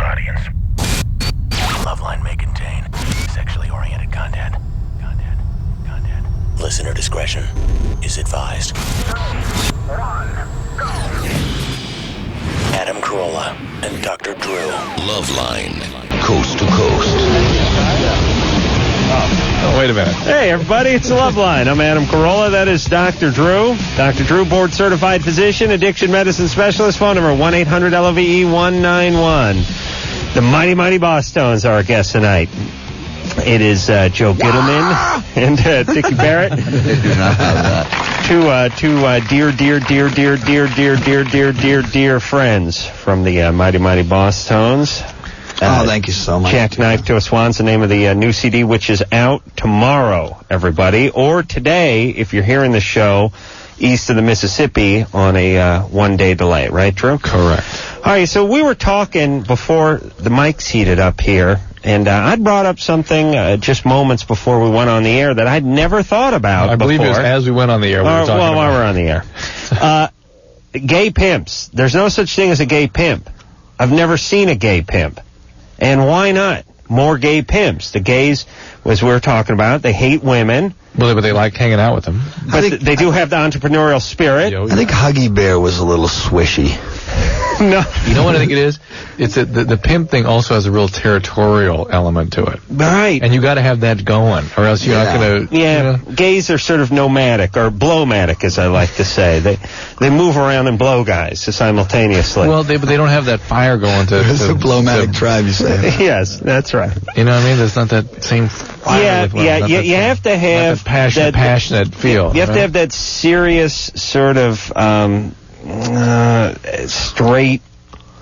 audience. LoveLine may contain sexually oriented content. Listener discretion is advised. 3, 2, 1, go. Adam Carolla and Dr. Drew. LoveLine, coast to coast. Oh, wait a minute. Hey, everybody, it's LoveLine. I'm Adam Carolla. That is Dr. Drew. Dr. Drew, board-certified physician, addiction medicine specialist. Phone number 1-800-LOVE-191. The Mighty Mighty Bosstones are our guests tonight. It is Joe Gittleman and Dickie Barrett. They do not have that. Two dear friends from the Mighty Mighty Bosstones. Thank you so much. Jackknife to a Swan's the name of the new CD, which is out tomorrow, everybody, or today if you're hearing the show east of the Mississippi on a one-day delay, right, Drew? Correct. All right, so we were talking before the mics heated up here, and I'd brought up something just moments before we went on the air that I'd never thought about I believe it was as we went on the air. We were talking about. While we're on the air. Gay pimps. There's no such thing as a gay pimp. I've never seen a gay pimp. And why not? More gay pimps. The gays, as we were talking about, they hate women. Well, but they like hanging out with them. But they do have the entrepreneurial spirit. I think Huggy Bear was a little swishy. No. You know what I think it is? It's the pimp thing also has a real territorial element to it. Right. And you got to have that going, or else you're not going to... Yeah, gays are sort of nomadic, or blowmatic, as I like to say. They move around and blow guys simultaneously. Well, but they don't have that fire going to... It's a blowmatic tribe, you say. Yes, that's right. You know what I mean? There's not that same fire. You have to have... That passionate feel. You have to have that serious sort of straight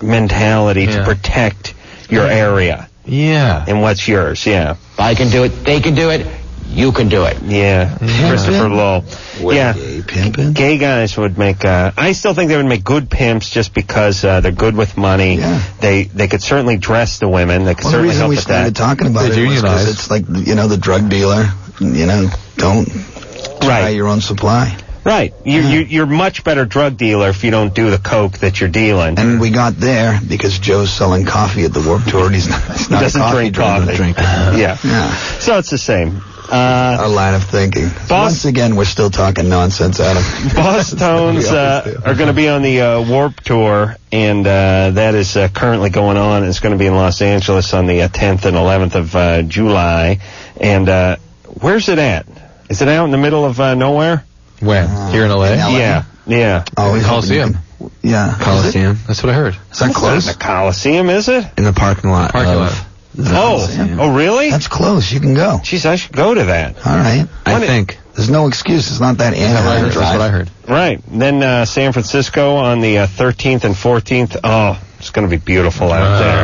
mentality to protect your area. Yeah. And what's yours, yeah. I can do it, they can do it, you can do it. Yeah. Christopher Lowell. Gay pimping? Gay guys would make, I still think they would make good pimps just because they're good with money. Yeah. They could certainly dress the women. They could certainly help with that. The reason we started talking about it was because it's like, the drug dealer, don't try your own supply. Right. You're much better drug dealer if you don't do the coke that you're dealing. And we got there because Joe's selling coffee at the Warped Tour. He doesn't drink coffee. Yeah. So it's the same. Our line of thinking. Once again, we're still talking nonsense, Adam. Bosstones are going to be on the Warped Tour, and that is currently going on. It's going to be in Los Angeles on the 10th and 11th of July. And where's it at? Is it out in the middle of nowhere? When? Here in LA? Yeah. Oh, Coliseum. Yeah. Coliseum. That's what I heard. Is that close? The Coliseum, is it? In the parking lot. Oh, really? That's close. You can go. Jeez, I should go to that. All right. I think. There's no excuse. It's not that Anaheim drive. That's what I heard. Right. Then San Francisco on the 13th and 14th. Oh, it's going to be beautiful out there.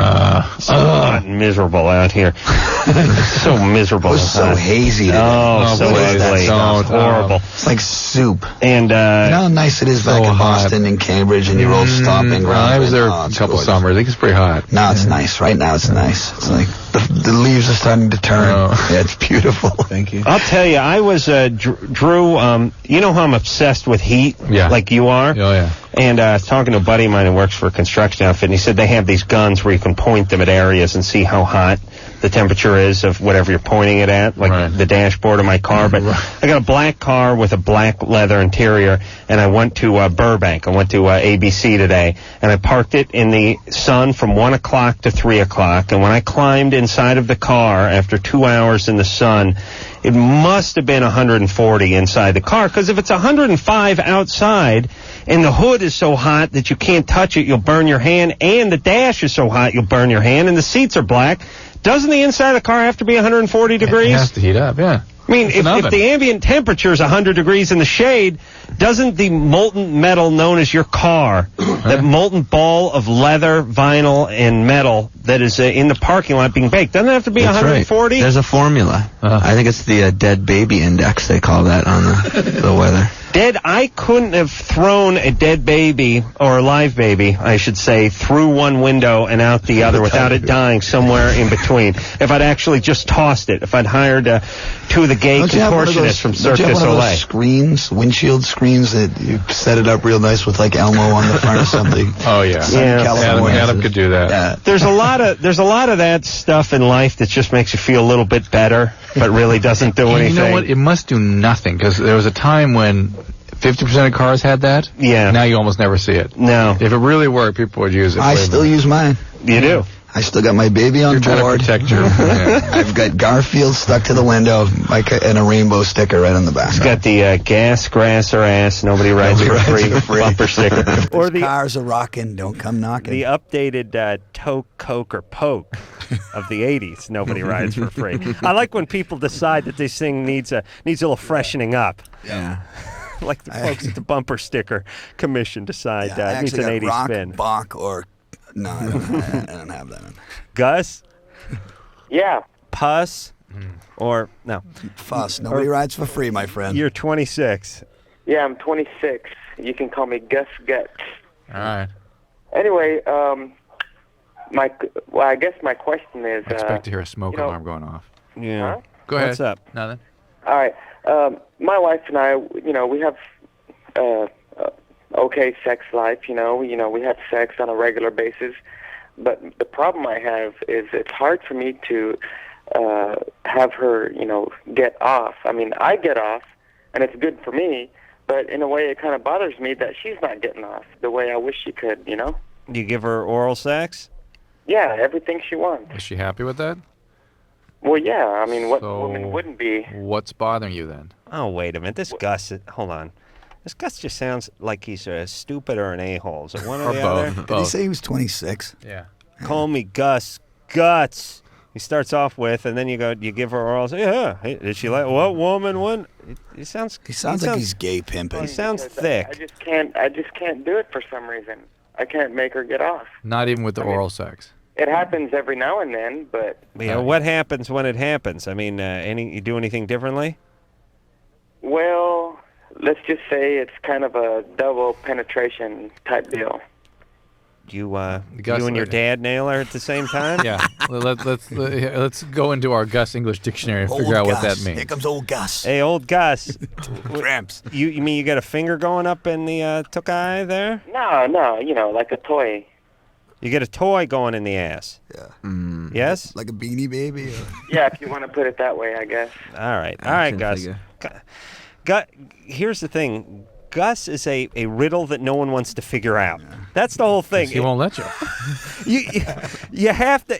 It's so hot and miserable out here. So miserable. It was so hazy today. So ugly. Horrible. It's like soup. And you know how nice it is back in Boston and Cambridge and your old stomping ground? I was there a couple summers. I think it's pretty hot. No, it's nice. Right now it's nice. It's like the leaves are starting to turn. Yeah, it's beautiful. Thank you. I'll tell you, I was, Drew, you know how I'm obsessed with heat? Yeah. Like you are? Oh, yeah. And I was talking to a buddy of mine who works for a construction outfit, and he said they have these guns where you can point them at areas and see how hot the temperature is of whatever you're pointing it at, like the dashboard of my car. But I got a black car with a black leather interior, and I went to Burbank. I went to ABC today, and I parked it in the sun from 1 o'clock to 3 o'clock. And when I climbed inside of the car after 2 hours in the sun, it must have been 140 inside the car, because if it's 105 outside and the hood is so hot that you can't touch it, you'll burn your hand, and the dash is so hot you'll burn your hand, and the seats are black, doesn't the inside of the car have to be 140 degrees? It has to heat up, yeah. I mean, if the ambient temperature is 100 degrees in the shade, doesn't the molten metal known as your car, that molten ball of leather, vinyl, and metal that is in the parking lot being baked, doesn't it have to be 140? Right. There's a formula. I think it's the dead baby index, they call that on the weather. I couldn't have thrown a dead baby, or a live baby, I should say, through one window and out the other without it dying somewhere in between. If I'd actually just tossed it, if I'd hired two of the gay contortionists from Cirque du Soleil. Windshield screens that you set it up real nice with like Elmo on the front or something. Oh yeah, Adam could do that. Yeah. There's a lot of that stuff in life that just makes you feel a little bit better, but really doesn't do anything. You know what? It must do nothing, because there was a time when 50% of cars had that. Yeah. Now you almost never see it. No. If it really worked, people would use it. I still use mine. You do. I still got my baby on You're board. trying to protect your. I've got Garfield stuck to the window, and a rainbow sticker right on the back. It's got the gas, grass, or ass. Nobody rides for free bumper sticker. Or the cars are rocking. Don't come knocking. The updated Toke, Coke, or Poke of the '80s. Nobody rides for free. I like when people decide that this thing needs a little freshening up. Yeah. Like the folks at the bumper sticker commission decide I needs an actually 80s got rock, spin. Bach, or no, I don't have that. Gus? Yeah. Puss? Or no? Fuss. Nobody rides for free, my friend. You're 26. Yeah, I'm 26. You can call me Gus Guts. All right. Anyway, I guess my question is. I expect to hear a smoke alarm going off. Yeah. Huh? Go ahead. What's up? Nothing. All right. My wife and I, we have okay sex life. We have sex on a regular basis. But the problem I have is it's hard for me to have her, get off. I mean, I get off, and it's good for me. But in a way, it kind of bothers me that she's not getting off the way I wish she could. You give her oral sex? Yeah, everything she wants. Is she happy with that? Well, yeah. I mean, what So, woman wouldn't be? What's bothering you then? Oh, wait a minute. This Gus, hold on. This Gus just sounds like he's a stupid or an a-hole. Is it one or the other? Did he say he was 26? Yeah. Call me Gus Guts. He starts off with, and then you give her oral. Yeah. Hey, did she like what woman? What? He sounds like he's gay pimping. He sounds Because thick. I just can't do it for some reason. I can't make her get off. Not even with the oral sex. It happens every now and then, but What happens when it happens? I mean, you do anything differently? well, let's just say it's kind of a double penetration type deal. You Gus, you and your dad nail her at the same time? Yeah. Let's go into our Gus English dictionary and figure out what that means. Here comes old Gus. Hey, old Gus. Tramps. You mean you got a finger going up in the tuck-eye there? No, like a toy. You get a toy going in the ass. Yeah. Yes? Like a Beanie Baby? Or... Yeah, if you want to put it that way, I guess. All right, Gus. Here's the thing. Gus is a riddle that no one wants to figure out. That's the whole thing. He won't let you. You have to.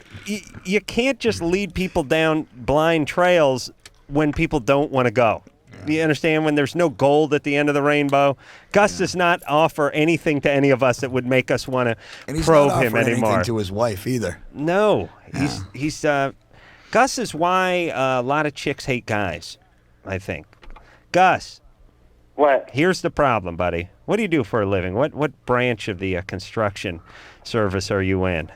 You can't just lead people down blind trails when people don't want to go. You understand? When there's no gold at the end of the rainbow, Gus does not offer anything to any of us that would make us want to probe him anymore. Anything to his wife either. No, he's Gus is why a lot of chicks hate guys. I think. Gus. What? Here's the problem, buddy. What do you do for a living? What branch of the construction service are you in?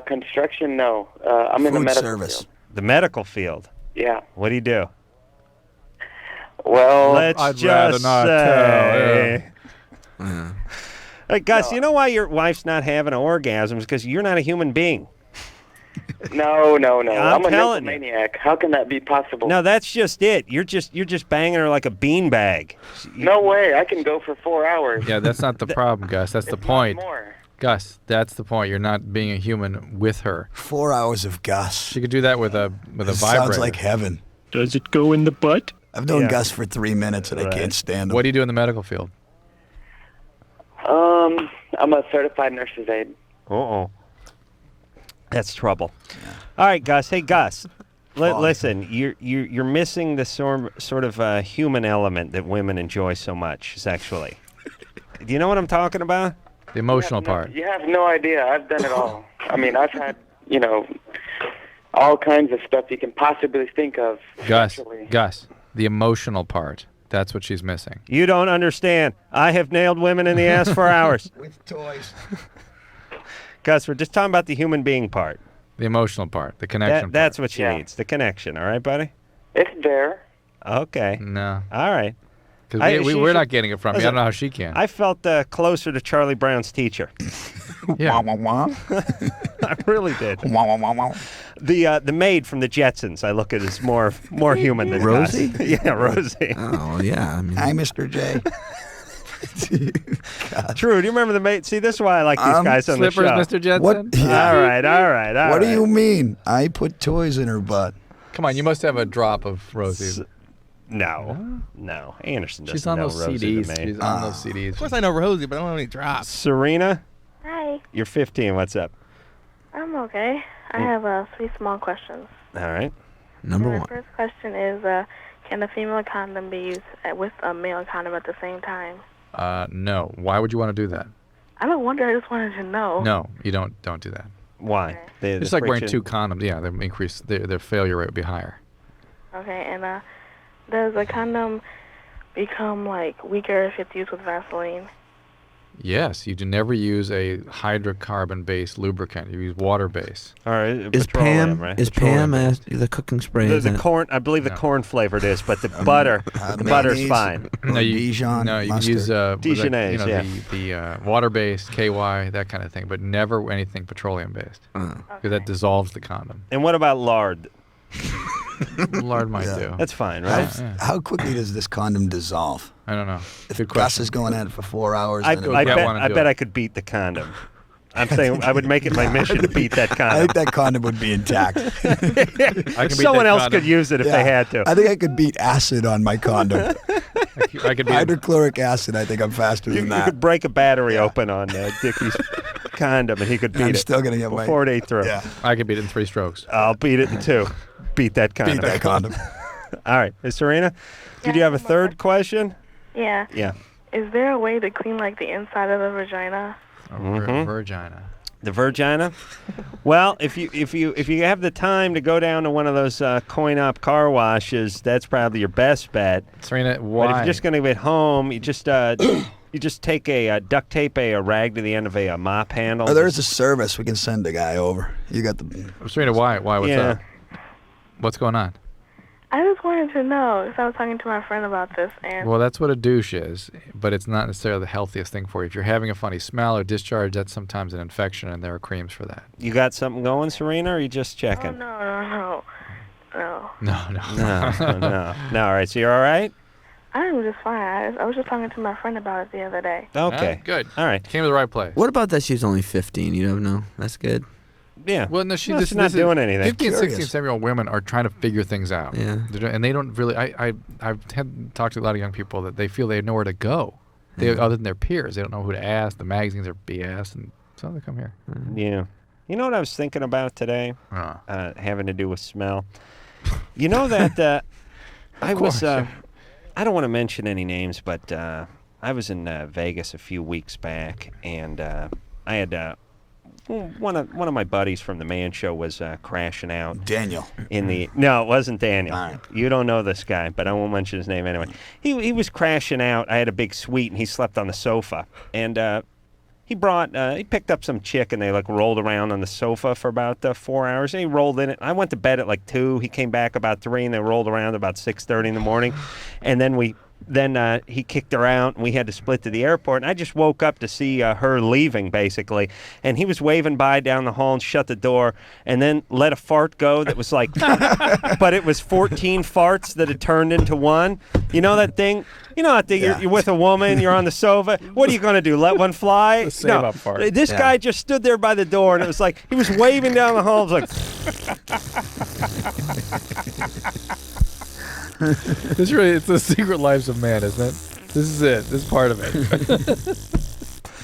Construction, no. I'm in the medical service. field. The medical field. Yeah. What do you do? Well, Let's I'd just rather not say. tell, Hey, Gus, you know why your wife's not having orgasms? Because you're not a human being. No. I'm a telling maniac. How can that be possible? No, that's just it. You're just banging her like a beanbag. No way. I can go for 4 hours. Yeah, that's not the problem, Gus. That's the point. More. Gus, that's the point. You're not being a human with her. 4 hours of Gus. She could do that with a vibrator. Sounds like heaven. Does it go in the butt? I've known Gus for 3 minutes and I can't stand him. What do you do in the medical field? I'm a certified nurse's aide. Uh-oh. That's trouble. Yeah. All right, Gus. Hey, Gus. Listen, you're missing the sort of human element that women enjoy so much sexually. Do you know what I'm talking about? The emotional part. You have no idea. I've done it all. I mean, I've had, all kinds of stuff you can possibly think of. Gus, the emotional part. That's what she's missing. You don't understand. I have nailed women in the ass for hours. With toys. Gus, we're just talking about the human being part. The emotional part, the connection part. That's what she needs, the connection. All right, buddy? It's there. Okay. No. All right. Because we're not getting it from you. I don't know how she can. I felt closer to Charlie Brown's teacher. Yeah. I really did. Wow, wow, wow, wow. The maid from the Jetsons, I look at as more human than Rosie? Gus. Yeah, Rosie. Oh, yeah. I mean, Hi, Mr. J. True. Do you remember the maid? See, this is why I like these guys on the show. Slippers, Mr. Jensen? What? Yeah. All right. What do you mean? I put toys in her butt. Come on, you must have a drop of Rosie. No. Anderson doesn't She's on know those Rosie CDs. the maid. She's on those CDs. Of course I know Rosie, but I don't know any drops. Serena, Hi. you're 15. What's up? I'm okay. I have 3 small questions. All right. Number My 1. first question is, can a female condom be used with a male condom at the same time? No. Why would you want to do that? I don't wonder. I just wanted to know. No, you don't do that. Why? Okay. It's like wearing 2 condoms. Yeah, they increase their failure rate would be higher. Okay, and does a condom become like weaker if it's used with Vaseline? Yes, you do never use a hydrocarbon-based lubricant. You use water-based. All right. Is petroleum, Pam right? is Pam the cooking spray? The corn? I believe the corn flavored is, but the butter, the butter's fine. No, Dijon you mustard. use Dijonnaise, the water-based KY, that kind of thing, but never anything petroleum-based because that dissolves the condom. And what about lard? Lard might do. That's fine, right? How quickly does this condom dissolve? I don't know. If Good Gus question. is going at it for 4 hours, I then bet I could beat the condom. I'm saying I would make it my mission to beat that condom. I think that condom would be intact. Someone else could use it if they had to. I think I could beat acid on my condom. I could beat hydrochloric acid. I think I'm faster than that. You could break a battery open on Dickie's condom, and he could beat it. I'm still gonna get before it ate through. Yeah. I could beat it in 3 strokes. I'll beat it in 2. Beat that condom. Beat that condom. All right, Serena, did you have a third question? Yeah. Yeah. Is there a way to clean like the inside of the vagina? Virgina. The Virgina? Well, if you have the time to go down to one of those coin-op car washes, that's probably your best bet. Serena, why? But if you're just going to get home, you just take a duct tape a rag to the end of a mop handle. Oh, there's a service. We can send a guy over. You got the... Serena, why? What's up? What's going on? I just wanted to know because I was talking to my friend about this, and Well, that's what a douche is, but it's not necessarily the healthiest thing for you. If you're having a funny smell or discharge, that's sometimes an infection, and there are creams for that. You got something going, Serena, or are you just checking? No. No. No. All right, so you're all right? I'm just fine. I was just talking to my friend about it the other day. Okay. Good. All right. Came to the right place. What about that she's only 15? You don't know. That's good. Yeah. Well, no, she's not doing anything. 15, 16, 17-year-old women are trying to figure things out. Yeah. And they don't really. I've talked to a lot of young people that they feel they have nowhere to go, other than their peers. They don't know who to ask. The magazines are BS, and so they come here. Yeah. You know what I was thinking about today? Having to do with smell. You know that I was. I don't want to mention any names, but I was in Vegas a few weeks back, and I had. One of my buddies from the Man Show was crashing out. Daniel. No, it wasn't Daniel. All right. You don't know this guy, but I won't mention his name anyway. He was crashing out. I had a big suite, and he slept on the sofa. And he picked up some chick, and they rolled around on the sofa for about 4 hours. And he rolled in it. I went to bed at 2. He came back about 3, and they rolled around about 6:30 in the morning. And then he kicked her out, and we had to split to the airport. And I just woke up to see her leaving, basically. And he was waving by down the hall and shut the door, and then let a fart go that was but it was 14 farts that had turned into one. You know that thing? Yeah. You're with a woman, you're on the sofa. What are you going to do, let one fly? The save-up fart. This guy just stood there by the door, and it was he was waving down the hall. It was It's the secret lives of man, isn't it? This is it. This is part of it.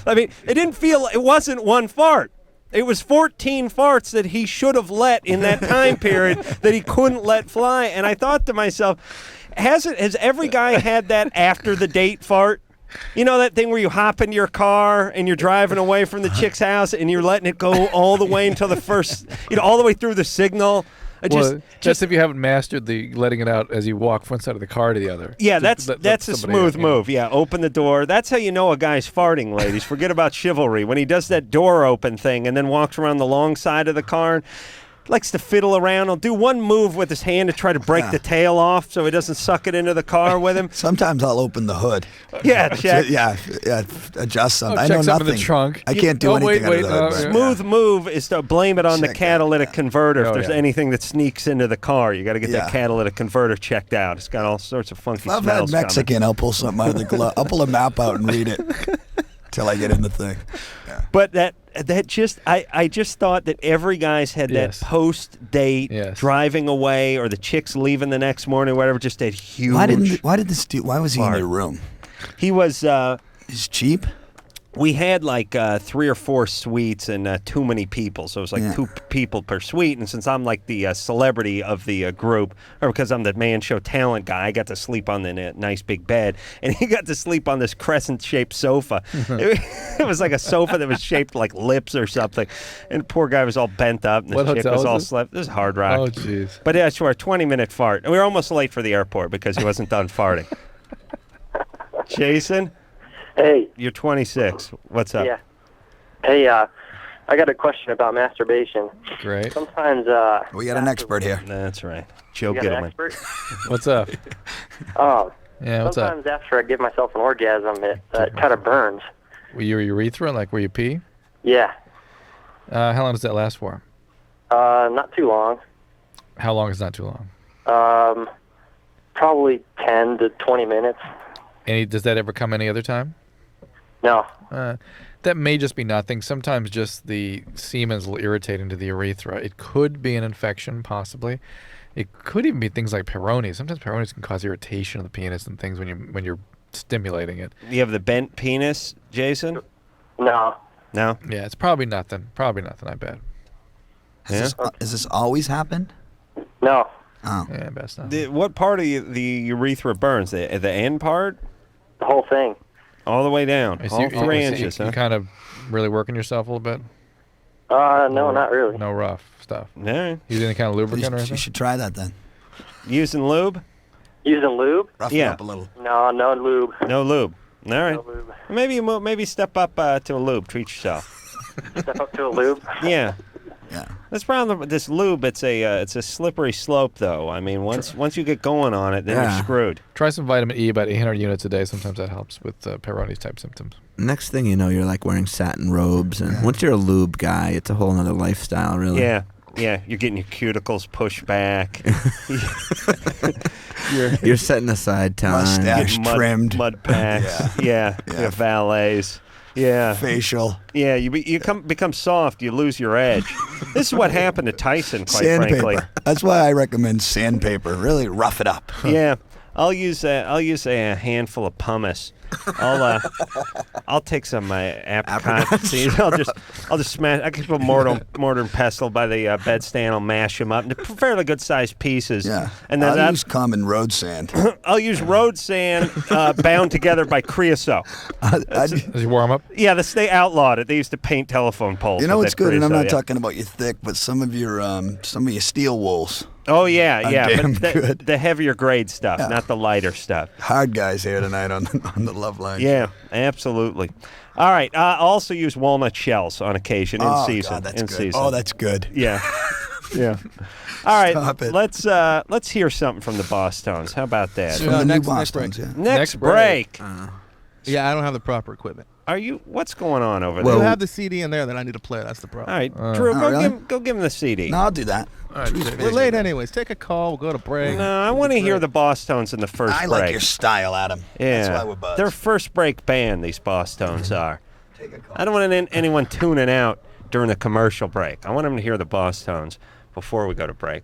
I mean, it wasn't one fart. It was 14 farts that he should have let in that time period that he couldn't let fly. And I thought to myself, has every guy had that after the date fart? You know that thing where you hop into your car and you're driving away from the chick's house and you're letting it go all the way until the first, all the way through the signal. Just if you haven't mastered the letting it out as you walk from one side of the car to the other. Yeah, that's a smooth move. Yeah, open the door. That's how you know a guy's farting, ladies. Forget about chivalry. When he does that door open thing and then walks around the long side of the car, Likes to fiddle around. He'll do one move with his hand to try to break the tail off so he doesn't suck it into the car with him. Sometimes I'll open the hood. Yeah, check. Adjust something. I check know something nothing. in the trunk. I can't do anything under the hood. Smooth move is to blame it on the Check catalytic converter if Oh, there's yeah. anything that sneaks into the car. You got to get that Yeah. catalytic converter checked out. It's got all sorts of funky If I've smells had Mexican, coming. I'll pull something out of the glove. I'll pull a map out and read it till I get in the thing. But that just I just thought that every guy's had Yes. that post date Yes. driving away or the chick's leaving the next morning or whatever, just that huge Why was he in fart. your room? He was He's cheap. we had like 3 or 4 suites and too many people, so it was like 2 people per suite. And since I'm like the celebrity of the group, or because I'm the man show talent guy, I got to sleep on the nice big bed, and he got to sleep on this crescent-shaped sofa. It was like a sofa that was shaped like lips or something, and the poor guy was all bent up, and the What chick hotel was is all this? slept. This is Hard Rock. Oh, jeez. But yeah, sure, a 20-minute fart. And we were almost late for the airport because he wasn't done farting. Jason? Hey. You're 26. What's up? Yeah. Hey, I got a question about masturbation. Great. Sometimes, We got an expert here. That's right. Joe you got an Gittleman. expert? What's up? Oh. Yeah, what's up? Sometimes after I give myself an orgasm, it kind of burns. Were your urethra, like where you pee? Yeah. How long does that last for? Not too long. How long is not too long? Probably 10 to 20 minutes. Does that ever come any other time? No. That may just be nothing. Sometimes just the semen's a little irritating to the urethra. It could be an infection, possibly. It could even be things like Peyronie's. Sometimes Peyronie's can cause irritation of the penis and things when you're stimulating it. You have the bent penis, Jason? No. No? Yeah, it's probably nothing. Probably nothing, I bet. Has this always happened? No. Oh. Yeah, best not. What part of the urethra burns? The end part? The whole thing. All the way down? So All 3 so inches, you huh? kind of really working yourself a little bit? No, not really. No rough stuff. No. Use any kind of lubricant or You anything? should try that then. Using lube? Using lube? Rough it up a little. No, no lube. No lube. All right. No lube. Maybe step up to a lube. Treat yourself. Step up to a lube? Yeah. Yeah. That's problem with this lube. It's a slippery slope, though. I mean, once you get going on it, then you're screwed. Try some vitamin E, about 800 units a day. Sometimes that helps with Peyronie's type symptoms. Next thing you know, you're like wearing satin robes, and once you're a lube guy, it's a whole other lifestyle, really. Yeah. Yeah, you're getting your cuticles pushed back. You're setting aside time. Mustache trimmed. Mud packs. Yeah. You have valets. Yeah. Facial. Yeah, you become soft. You lose your edge. This is what happened to Tyson, quite frankly. Sandpaper. That's why I recommend sandpaper. Really rough it up. Yeah, I'll use a handful of pumice. I'll take some apricot seeds. I'll just smash. I can put mortar and pestle by the bedstand. I'll mash them up into fairly good sized pieces. Yeah, and then I'll use common road sand. I'll use road sand bound together by creosote. Does he warm up? Yeah, they outlawed it. They used to paint telephone poles. You know with what's that good, and I'm creosote, not talking about your thick, but some of your steel wools. Oh yeah, damn but good. the heavier grade stuff, not the lighter stuff. Hard guys here tonight on the Love Line. Yeah, absolutely. All right. I also use walnut shells on occasion in season. God, that's in good. season. Oh, that's good. Yeah. Yeah. All right. Stop it. Let's hear something from the Bosstones. How about that? From the new next Bosstones, break. yeah. Next break. Yeah, I don't have the proper equipment. What's going on over You there? have the CD in there that I need to play. That's the problem. All right, Drew, really? go give him the CD. No, I'll do that. We're late anyways. Take a call. We'll go to break. No, I want to hear the Bosstones in the first I break. like your style, Adam. Yeah, That's why we're buds. they're first break band. These Bosstones are. I don't want anyone tuning out during the commercial break. I want them to hear the Bosstones before we go to break.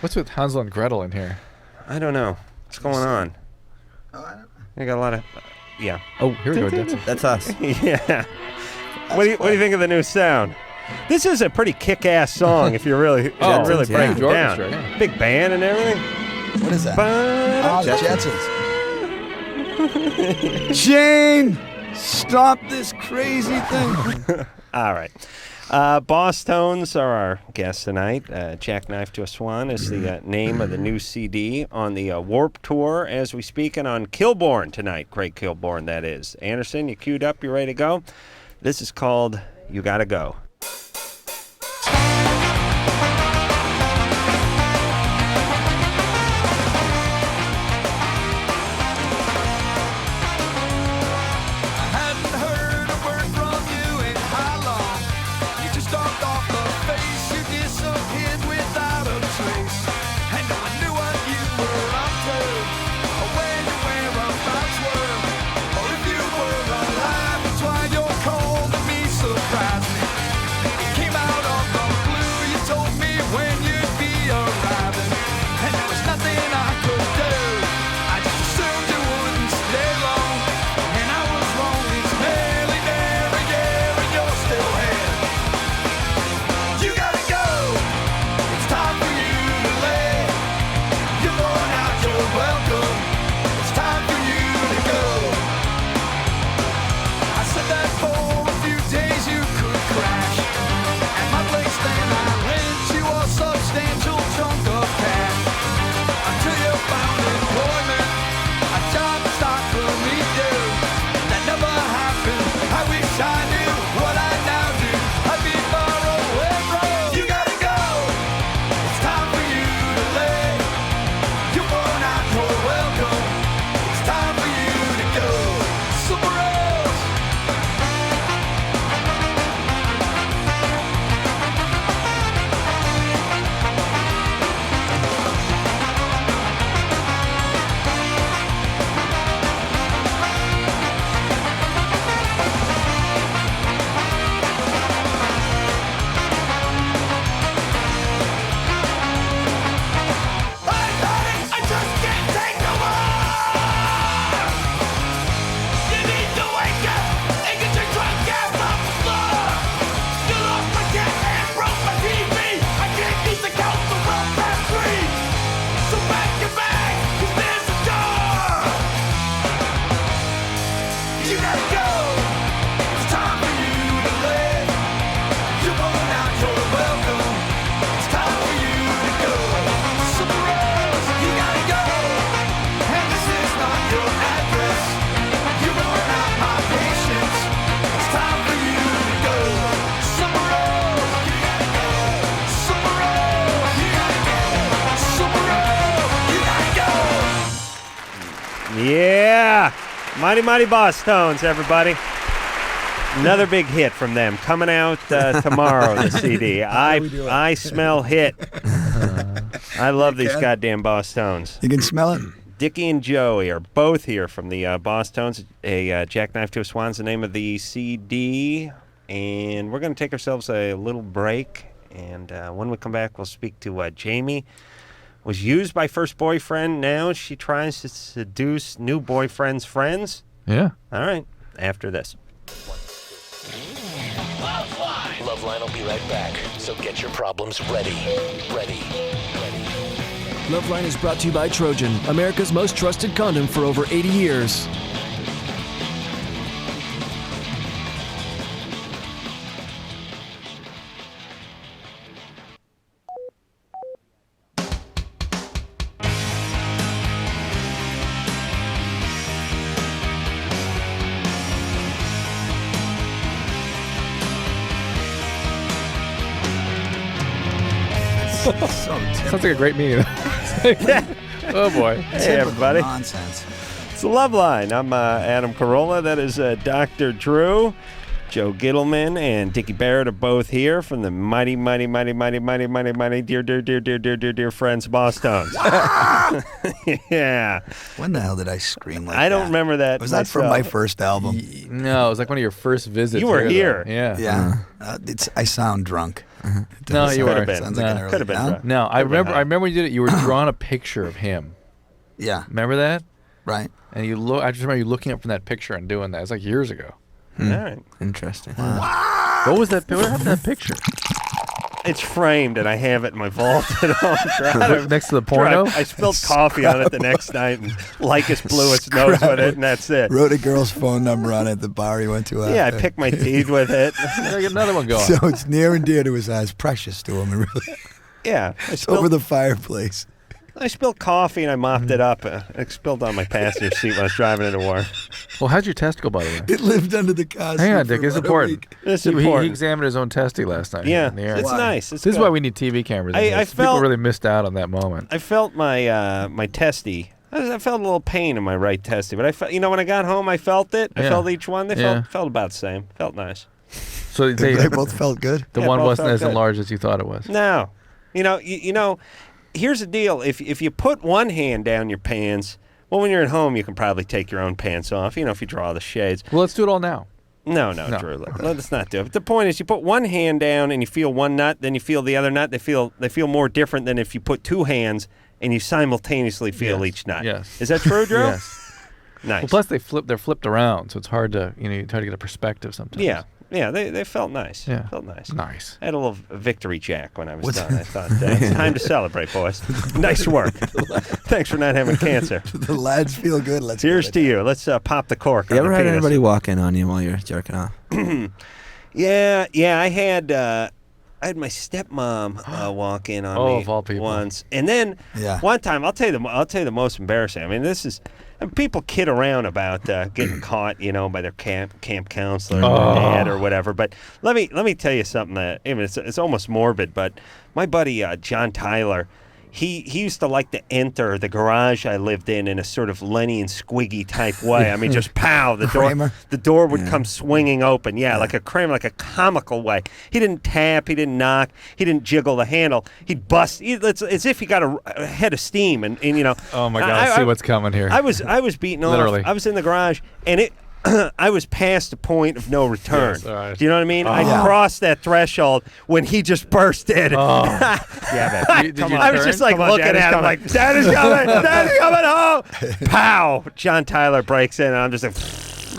What's with Hansel and Gretel in here? I don't know. What's going on? I got a lot of. Yeah. Oh, here we go. That's us. Yeah. What do you think of the new sound? This is a pretty kick-ass song if you really break it down. Orchestra, yeah. Big band and everything. What is that? Ba- Oh, the Jetsons. Shane, stop this crazy thing. All right. Bosstones are our guests tonight. Jackknife to a Swan is the name of the new CD on the Warp Tour as we speak, and on Kilborn tonight. Craig Kilborn, that is. Anderson, you queued up? You ready to go? This is called You Gotta Go. Mighty Mighty Bosstones, everybody. Another big hit from them coming out tomorrow. The CD. I smell hit. I love these goddamn Bosstones. You can smell it. Dickie and Joey are both here from the Bosstones. A Jackknife to a Swan's the name of the CD, and we're going to take ourselves a little break. And when we come back, we'll speak to Jamie. Was used by first boyfriend. Now she tries to seduce new boyfriend's friends. Yeah. All right. After this. LoveLine will be right back, so get your problems ready. LoveLine is brought to you by Trojan, America's most trusted condom for over 80 years. Sounds like a great meeting. Oh boy. Hey everybody. Nonsense. It's the LoveLine. I'm Adam Carolla. That is Dr. Drew. Joe Gittleman and Dickie Barrett are both here from the mighty dear friends Bosstones. Yeah. When the hell did I scream like that? I don't remember that. Was that from my first album? No, it was like one of your first visits. You were here. Yeah. Yeah. I sound drunk. No, you were. Sounds like an early, Could have been. no? Drunk. No, I remember when you did it. You were drawing a picture of him. Yeah. Remember that? Right. And I just remember you looking up from that picture and doing that. It was like years ago. All right. Interesting. What was that? What happened to that picture? It's framed, and I have it in my vault at home. Next to the porno? I spilled coffee on it the next night, and Lycus blew its nose with it, and that's it. Wrote a girl's phone number on it at the bar he went to after. Yeah, I picked my teeth with it. I get another one going. So it's near and dear to his eyes, precious to him. Really. Yeah. It's over the fireplace. I spilled coffee, and I mopped it up. It spilled on my passenger seat when I was driving into work. Well, how'd your test go, by the way? It lived under the car. Hang on, Dick. It's important. It's He important. examined his own testy last night. Yeah, in the air. it's nice. This is why we need TV cameras. People really missed out on that moment. I felt my my testy. I felt a little pain in my right testy, but I felt, when I got home, I felt it. I felt each one. They felt about the same. Felt nice. So they both felt good. The one wasn't as enlarged as you thought it was. No, here's the deal. If you put one hand down your pants, well, when you're at home, you can probably take your own pants off. If you draw the shades. Well, let's do it all now. No, Drew. Let's not do it. But the point is, you put one hand down and you feel one nut, then you feel the other nut. They feel more different than if you put two hands and you simultaneously feel each nut. Yes. Is that true, Drew? Yes. Nice. Well, plus they're flipped around, so it's hard to you try to get a perspective sometimes. Yeah. Yeah, they felt nice. Yeah. Felt nice. Nice. I had a little victory jack when I was done. I thought, it's time to celebrate, boys. Nice work. Thanks for not having cancer. The lads feel good. Here's to you. Let's pop the cork. You ever had anybody walk in on you while you're jerking off? Yeah. I had my stepmom walk in on me of all people. once, and then one time I'll tell you the most embarrassing. I mean, this is. And people kid around about getting caught, by their camp counselor or their dad or whatever. But let me tell you something that it's almost morbid. But my buddy John Tyler, he used to like to enter the garage I lived in a sort of Lenny and Squiggy type way. I mean, just pow, the door would come swinging open. Yeah, like a Kramer, like a comical way. He didn't tap, he didn't knock, he didn't jiggle the handle. He'd bust. It's as if he got a head of steam. And oh my God, I see what's coming here. I was beaten off. Literally. I was in the garage, and I was past the point of no return. Yes, all right. Do you know what I mean? I crossed that threshold when he just burst in. Yeah, I was just like looking at him like, Daddy's coming! Daddy's coming home! Pow! John Tyler breaks in, and I'm just like,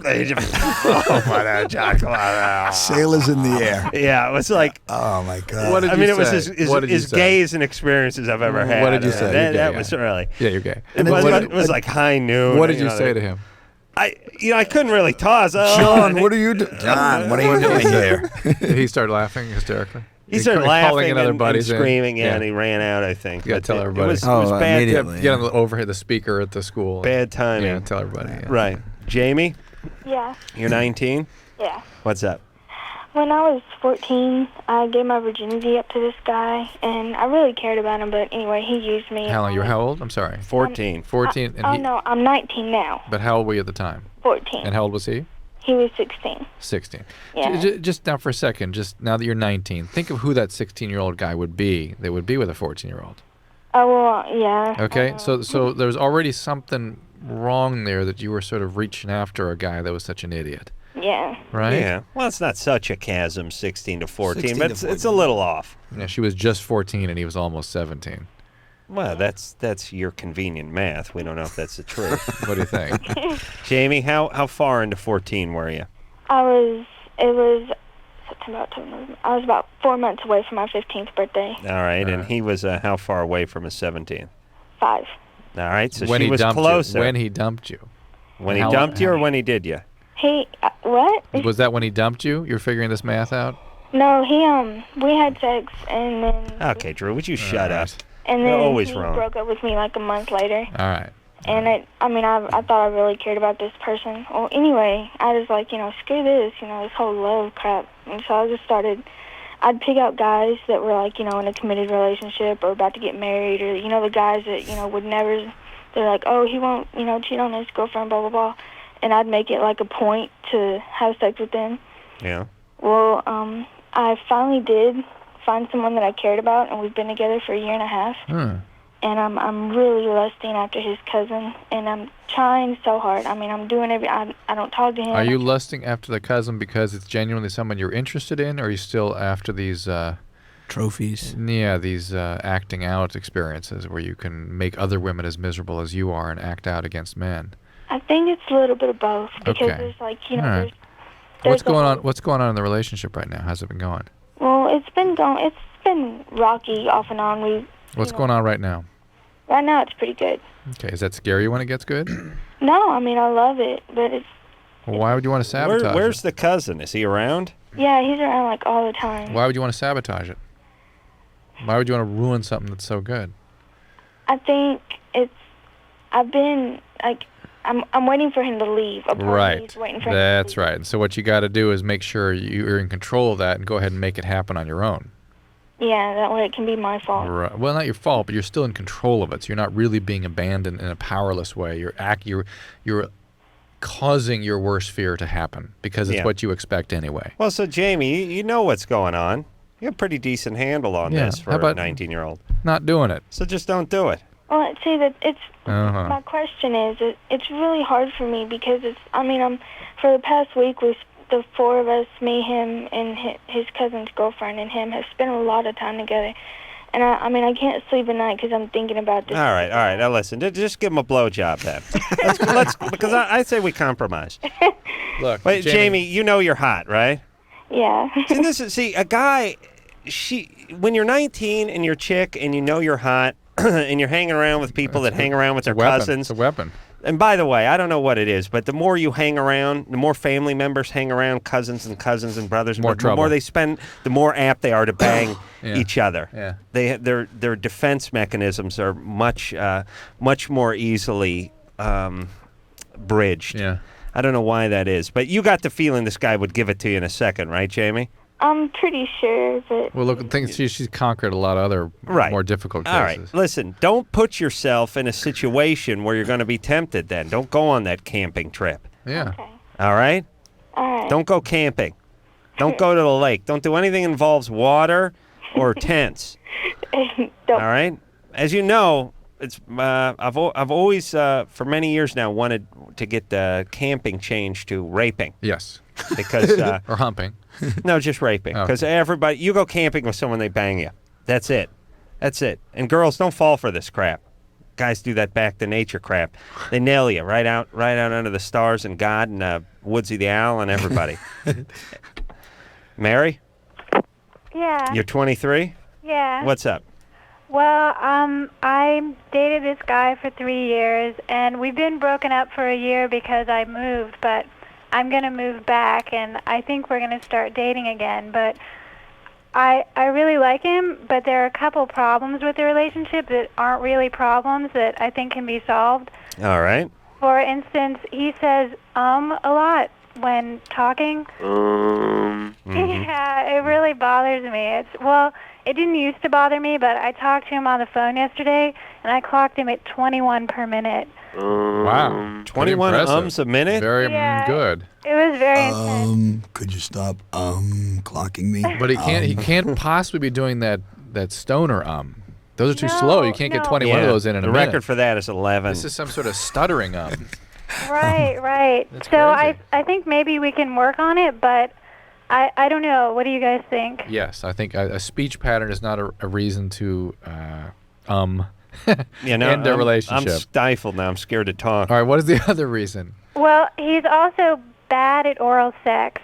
oh my God, John, come on now. Sailors in the air. Yeah, it was like, oh my God. What did you it was say? as gay as an experience as I've ever had. What did you say? That was really. Yeah, you're gay. It was like high noon. What did you say to him? I couldn't really toss. John, what are you doing? John, what are you doing here? Did he start laughing hysterically? He started laughing and screaming, yeah, and he ran out, I think. You got to tell everybody. It was bad. Get on the overhead the speaker at the school. Bad timing. Yeah, tell everybody. Yeah. Right. Jamie? Yeah. You're 19? Yeah. What's up? When I was 14, I gave my virginity up to this guy, and I really cared about him, but anyway, he used me. How long? You're how old? I'm sorry. 14. 14. And no, I'm 19 now. But how old were you at the time? 14. And how old was he? He was 16. 16. Yeah. Just now for a second, just now that you're 19, think of who that 16-year-old guy would be that would be with a 14-year-old. Oh, well, yeah. Okay, so there's already something wrong there that you were sort of reaching after a guy that was such an idiot. Yeah. Right? Yeah. Well, it's not such a chasm, 16 to 14, 16 but to it's 14. a little off. Yeah, she was just 14 and he was almost 17. Well, that's your convenient math. We don't know if that's the truth. What do you think? Jamie, how far into 14 were you? It was September, October, November. I was about 4 months away from my 15th birthday. All right, and he was how far away from his 17th? 5. All right, so when she he was dumped closer. You. When he dumped you. When he dumped you or when he did you? He, what? Was that when he dumped you? You're figuring this math out? No, we had sex, and then... Okay, Drew, would you shut up? And You're then always he wrong. broke up with me like a month later. All right. And I thought I really cared about this person. Well, anyway, I was like, screw this, this whole love crap. And so I just started, I'd pick out guys that were like, in a committed relationship or about to get married, or, the guys that, would never, they're like, oh, he won't, cheat on his girlfriend, blah, blah, blah. And I'd make it like a point to have sex with them. Yeah. Well, I finally did find someone that I cared about, and we've been together for a year and a half. And I'm really lusting after his cousin, and I'm trying so hard. I mean, I'm doing I don't talk to him. Are you lusting after the cousin because it's genuinely someone you're interested in, or are you still after these trophies? Yeah, these acting out experiences where you can make other women as miserable as you are and act out against men? I think it's a little bit of both, because Okay. there's like, All right. there's What's going on? What's going on in the relationship right now? How's it been going? Well, it's been rocky off and on. What's going on right now? Right now it's pretty good. Okay, is that scary when it gets good? No, I mean, I love it, but it's, Well, why would you want to sabotage Where's the cousin? Is he around? yeah, he's around like all the time. it? Why would you want to sabotage it? Why would you want to ruin something that's so good? I think I've been like, I'm waiting for him to leave. A part of me Right. is waiting for him. That's right. And so what you got to do is make sure you're in control of that and go ahead and make it happen on your own. Yeah, that way it can be my fault. Right. Well, not your fault, but you're still in control of it. So you're not really being abandoned in a powerless way. You're causing your worst fear to happen because it's Yeah. what you expect anyway. Well, so Jamie, you know what's going on. You have a pretty decent handle on Yeah. this for How a about 19-year-old. Not doing it. So just don't do it. Well, see, Uh-huh. my question is, it's really hard for me because for the past week, the four of us, me, him, and his cousin's girlfriend and him, have spent a lot of time together. And I can't sleep at night because I'm thinking about this. All right. Now listen, just give him a blowjob then. let's because I say we compromise. Look, Wait, Jamie, you know you're hot, right? Yeah. See, a guy, when you're 19 and you're chick and you know you're hot and you're hanging around with people that hang around with their cousins. It's a weapon. And by the way, I don't know what it is, but the more you hang around, the more family members hang around, cousins and brothers, More the trouble. more they spend, the more apt they are to bang Yeah. each other. Yeah. Their defense mechanisms are much more easily bridged. Yeah. I don't know why that is, but you got the feeling this guy would give it to you in a second, right, Jamie? I'm pretty sure, but Well, look, she's conquered a lot of other more difficult cases. All right, listen, don't put yourself in a situation where you're going to be tempted then. Don't go on that camping trip. Yeah. All right? All right. Don't go camping. Don't go to the lake. Don't do anything that involves water or tents. All right? As you know, it's I've always for many years now wanted to get the camping changed to raping. Yes. Because or humping. No, just raping. Because everybody, you go camping with someone, they bang you. That's it. And girls, don't fall for this crap. Guys do that back to nature crap. They nail you right out under the stars and God and Woodsy the Owl and everybody. Mary, Yeah. you're 23. Yeah. What's up? Well, I dated this guy for 3 years, and we've been broken up for a year because I moved, but I'm going to move back, and I think we're going to start dating again. But I really like him, but there are a couple problems with the relationship that aren't really problems that I think can be solved. All right. For instance, he says a lot when talking. Mm-hmm. Yeah, it really bothers me. It didn't used to bother me, but I talked to him on the phone yesterday, and I clocked him at 21 per minute. Wow. 21 ums a minute? Very good. It was very intense. Could you stop clocking me? But he can't possibly be doing that stoner Those are too slow. You can't get 21 of those in a minute. The record for that is 11. This is some sort of stuttering Right. That's so crazy. I think maybe we can work on it, but I don't know. What do you guys think? Yes, I think a speech pattern is not a reason to end a relationship. I'm stifled now. I'm scared to talk. All right, what is the other reason? Well, he's also bad at oral sex.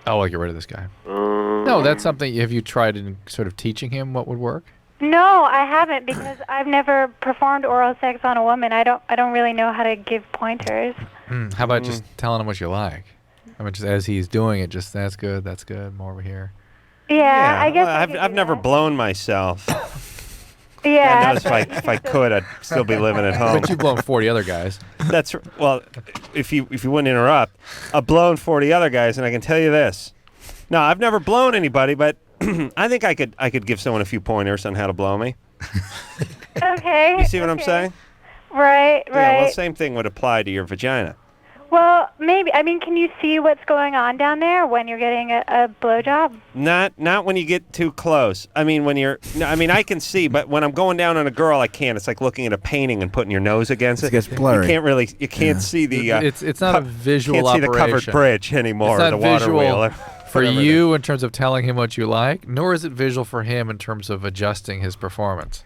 Oh, I'll get rid of this guy. No, that's something. Have you tried in sort of teaching him what would work? No, I haven't because I've never performed oral sex on a woman. I don't really know how to give pointers. How about just telling him what you like? I mean, just as he's doing it, just that's good, more over here. Yeah, I guess. Well, I've never blown myself. Yeah. I know if I could, I'd still be living at home. But you've blown 40 other guys. That's well, if you wouldn't interrupt, I've blown 40 other guys, and I can tell you this. No, I've never blown anybody, but I think I could give someone a few pointers on how to blow me. Okay. You see what I'm saying? Right. Yeah, well, same thing would apply to your vagina. Well, maybe. I mean, can you see what's going on down there when you're getting a blowjob? Not when you get too close. I mean, I can see, but when I'm going down on a girl, I can't. It's like looking at a painting and putting your nose against it. It gets blurry. You can't see the. It's not a visual can't see operation. the covered bridge anymore. It's not the water visual wheel. For you in terms of telling him what you like, nor is it visual for him in terms of adjusting his performance.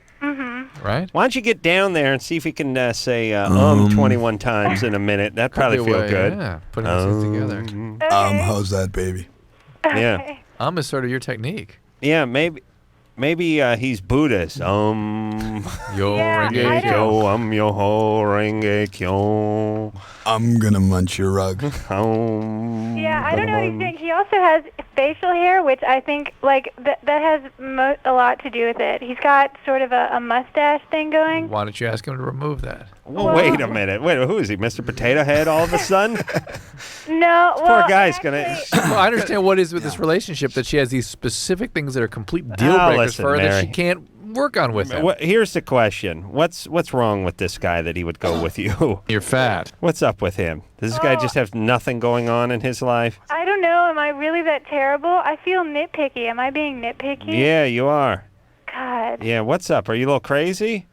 Right? Why don't you get down there and see if you can say 21 times in a minute? That'd probably feel good. Yeah, putting these things together. How's that, baby? Yeah. Is sort of your technique. Yeah, maybe he's Buddhist. Yo renge kyo. Yo renge kyo. I'm gonna munch your rug. Yeah, I don't know what he's doing. He also has facial hair, which I think that has a lot to do with it. He's got sort of a mustache thing going. Why don't you ask him to remove that? Well, wait a minute. Wait, who is he, Mr. Potato Head all of a sudden? No, Poor guy's gonna. Well, I understand what is with this relationship that she has these specific things that are complete deal breakers for her that she can't work on with him. Here's the question: What's wrong with this guy that he would go with you? You're fat. What's up with him? Does this guy just have nothing going on in his life? I don't know. Am I really that terrible? I feel nitpicky. Am I being nitpicky? Yeah, you are. God. Yeah, what's up? Are you a little crazy?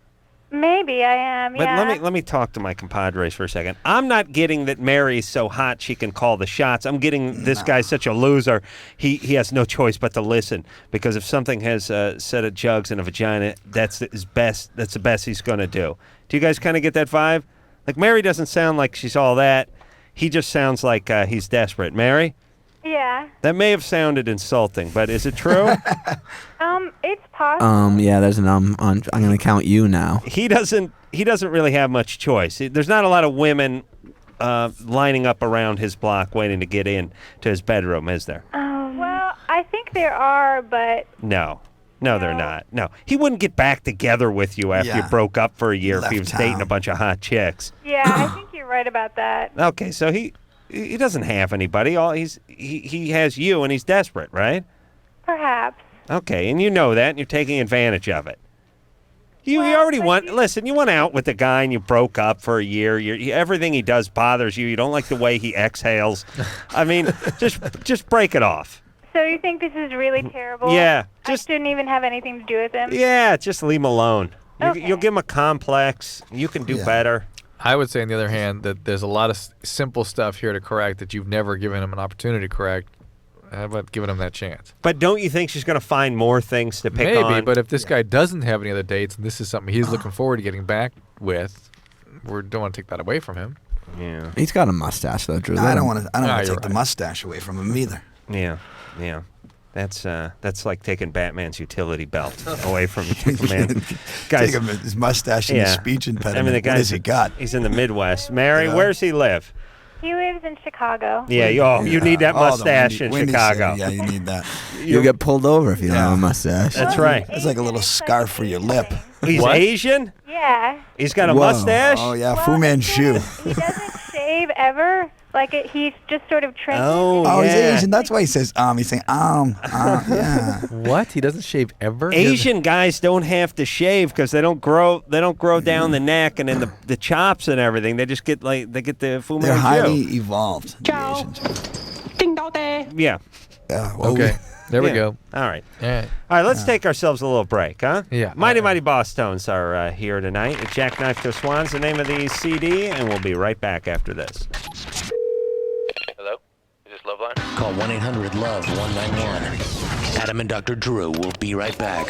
Maybe I am. But let me talk to my compadres for a second. I'm not getting that Mary's so hot she can call the shots. I'm getting this guy's such a loser. He has no choice but to listen, because if something has a set of jugs and a vagina, that's his best. That's the best he's gonna do. Do you guys kind of get that vibe? Like, Mary doesn't sound like she's all that. He just sounds like he's desperate. Mary? Yeah. That may have sounded insulting, but is it true? It's possible. Yeah, there's an on. I'm gonna count you now. He doesn't really have much choice. There's not a lot of women lining up around his block waiting to get in to his bedroom, is there? Well, I think there are, but No, they're not. No, he wouldn't get back together with you after you broke up for a year if he was dating a bunch of hot chicks. yeah, I think you're right about that. Okay, so he doesn't have anybody. He has you, and he's desperate, right? Perhaps. Okay, and you know that, and you're taking advantage of it. You already want. Listen, you went out with the guy, and you broke up for a year. Everything he does bothers you. You don't like the way he exhales. I mean, just break it off. So you think this is really terrible? Yeah. I shouldn't even have anything to do with him? Yeah, just leave him alone. Okay. You'll give him a complex. You can do better. I would say, on the other hand, that there's a lot of simple stuff here to correct that you've never given him an opportunity to correct. How about giving him that chance? But don't you think she's going to find more things to pick on? Maybe, but if this guy doesn't have any other dates, and this is something he's looking forward to getting back with, we don't want to take that away from him. Yeah. He's got a mustache, though, Drew. I don't want to take the mustache away from him either. Yeah. That's like taking Batman's utility belt away from the man. Take him his mustache and his speech impediment. I mean, the guy, what has he got? He's in the Midwest. Mary, where's he live? He lives in Chicago. Yeah, you need that mustache in Chicago. Yeah, you need that. You'll get pulled over if you don't have a mustache. That's right. It's like a little scarf for your lip. He's Asian? Yeah. He's got a mustache? Oh, yeah, Fu Manchu. He doesn't shave ever. Like he's just sort of trimmed. Oh, he's Asian. That's why he says He's saying yeah. What? He doesn't shave ever? Asian guys don't have to shave because they don't grow down the neck and then the chops and everything. They just get the Fu Manchu. They're highly evolved. Ciao. Yeah. Okay. There we go. All right. All right, let's take ourselves a little break, huh? Yeah. Mighty Mighty Bosstones are here tonight. Jackknife to Swan's the name of the CD, and we'll be right back after this. Hello? Is this LoveLine? Call 1-800-LOVE-191. Adam and Dr. Drew will be right back.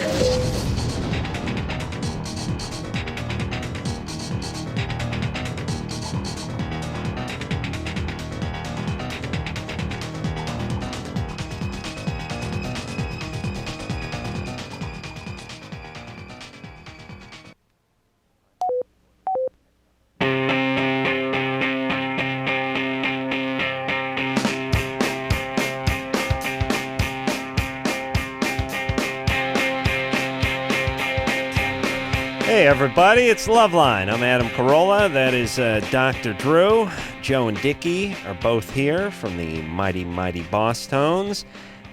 Hey, everybody, it's LoveLine. I'm Adam Carolla. That is Dr. Drew. Joe and Dickie are both here from the Mighty Mighty Bosstones.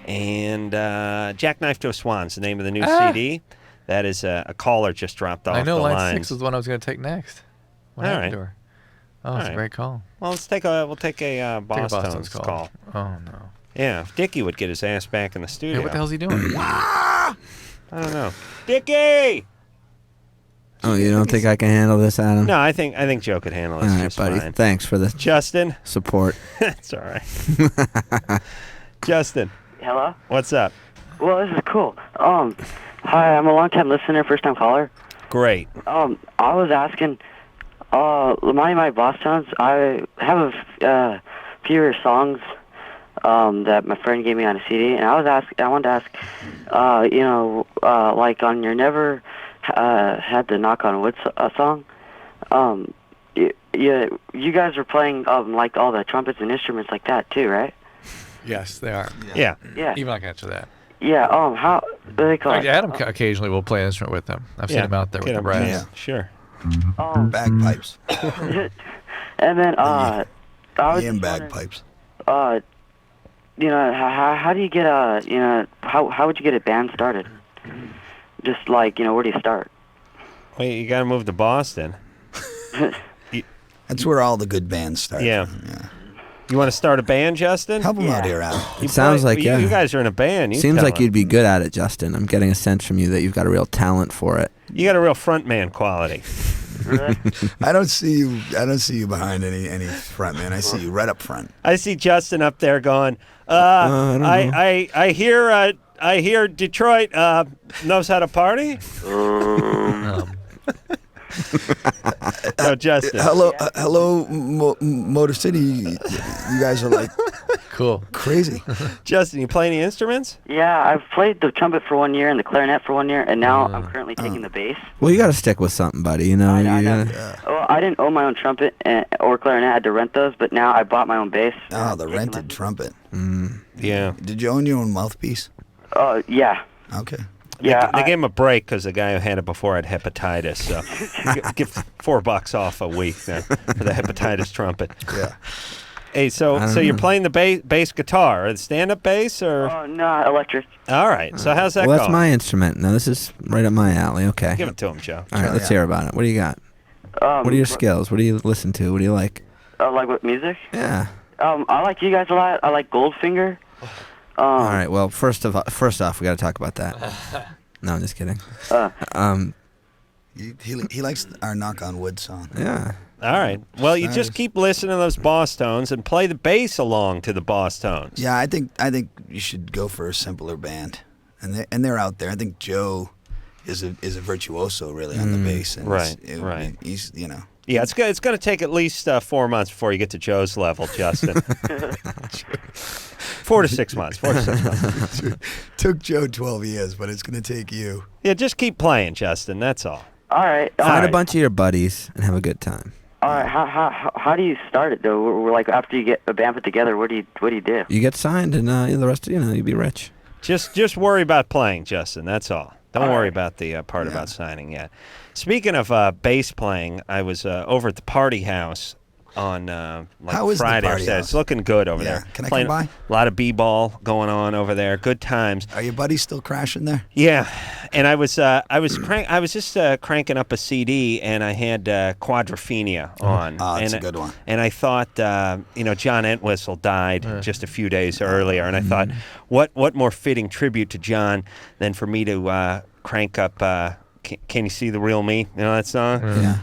And Jackknife to a Swan's the name of the new CD. That is a caller just dropped off I know the line line. 6 was the one I was going to take next. What All happened right. to her? Oh, it's a great call. Well, we'll take a Bosstones call. Oh, no. Yeah, if Dickie would get his ass back in the studio. Hey, what the hell's he doing? I don't know. Dickie! Oh, you don't think I can handle this, Adam? No, I think Joe could handle All this right, just buddy. fine. Thanks for the Justin support. It's all right. Justin. Hello? What's up? Well, this is cool. Hi, I'm a long-time listener, first-time caller. Great. I was asking, Mighty Mighty Bosstones, I have a few of your songs that my friend gave me on a CD, and I wanted to ask, like on your Never Had the Knock on Wood song, you guys were playing like all the trumpets and instruments like that too, right? Yes, they are. Yeah. Yeah. Even I can answer that. Yeah. How what do they call it? Adam occasionally will play an instrument with them. I've seen him out there with the brass. Yeah, sure. Bagpipes. And then I was bagpipes. how do you get how would you get a band started? Just like, where do you start? Wait, you got to move to Boston. That's where all the good bands start. Yeah. You want to start a band, Justin? Help him out here, Al. It sounds like, you guys are in a band. Seems like you'd be good at it, Justin. I'm getting a sense from you that you've got a real talent for it. You got a real frontman quality. I don't see you behind any front, man. I see you right up front. I see Justin up there going, I hear Detroit knows how to party. No, Justin. Hello, Motor City. You guys are like cool, crazy. Justin, you play any instruments? Yeah, I've played the trumpet for 1 year and the clarinet for 1 year, and now I'm currently taking the bass. Well, you got to stick with something, buddy. You know. Well, I didn't own my own trumpet or clarinet. I had to rent those, but now I bought my own bass. Oh, the rented trumpet. Yeah. Did you own your own mouthpiece? Yeah. Okay. Yeah, they gave him a break because the guy who had it before had hepatitis. So give $4 off a week then for the hepatitis trumpet. Yeah. Hey, so you're playing the bass guitar, or the stand-up bass, or? No, electric. All right. So how's that Well, going? that's my instrument. Now this is right up my alley. Okay. Give it to him, Joe. All right, let's hear about it. What do you got? What are your skills? What do you listen to? What do you like? Like what music? Yeah. I like you guys a lot. I like Goldfinger. All right. Well, first off, we got to talk about that. No, I'm just kidding. He likes our Knock on Wood song. Yeah. All right. Well, you just keep listening to those Bosstones and play the bass along to the Bosstones. Yeah, I think you should go for a simpler band, and they're out there. I think Joe is a virtuoso really on the bass. And right. He's Yeah, it's going to take at least 4 months before you get to Joe's level, Justin. 4 to 6 months. 4 to 6 months. Took Joe 12 years, but it's going to take you. Yeah, just keep playing, Justin. That's all. All right. Find a bunch of your buddies and have a good time. All right. How do you start it though? We're like after you get a band put together, what do you do? You get signed, and the rest, you'll be rich. Just worry about playing, Justin. That's all. Don't worry about the part about signing yet. Speaking of bass playing, I was over at the Party House on like How is the Friday or party Saturday. house? It's looking good over Yeah. there. Can I Playing come by? A lot of b-ball going on over there. Good times. Are your buddies still crashing there? Yeah, and I was just cranking up a CD, and I had Quadrophenia on. Oh, that's and, a good one. And I thought, John Entwistle died just a few days earlier, and I thought, what more fitting tribute to John than for me to crank up. Can you see the real me? You know that song?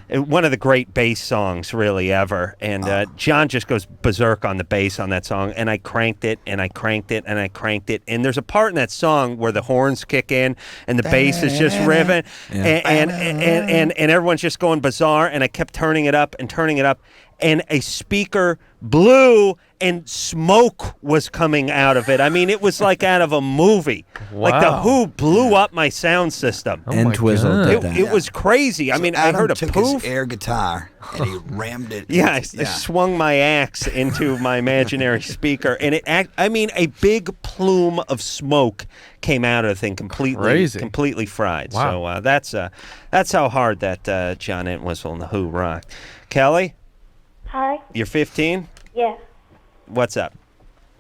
Yeah. One of the great bass songs really ever. And John just goes berserk on the bass on that song. And I cranked it, and I cranked it, and I cranked it. And there's a part in that song where the horns kick in and the bass is just riffing. And everyone's just going bizarre. And I kept turning it up and turning it up. And a speaker blew and smoke was coming out of it. I mean, it was like out of a movie. Wow. Like the Who blew up my sound system. And Twizzle did that. It was crazy. I So mean, Adam I heard a took poof. his air guitar and he rammed it. Yeah, I swung my axe into my imaginary speaker, and a big plume of smoke came out of the thing, completely fried. Wow. So that's how hard that John Entwistle and the Who rocked. Kelly, Hi. you're 15. Yeah. What's up?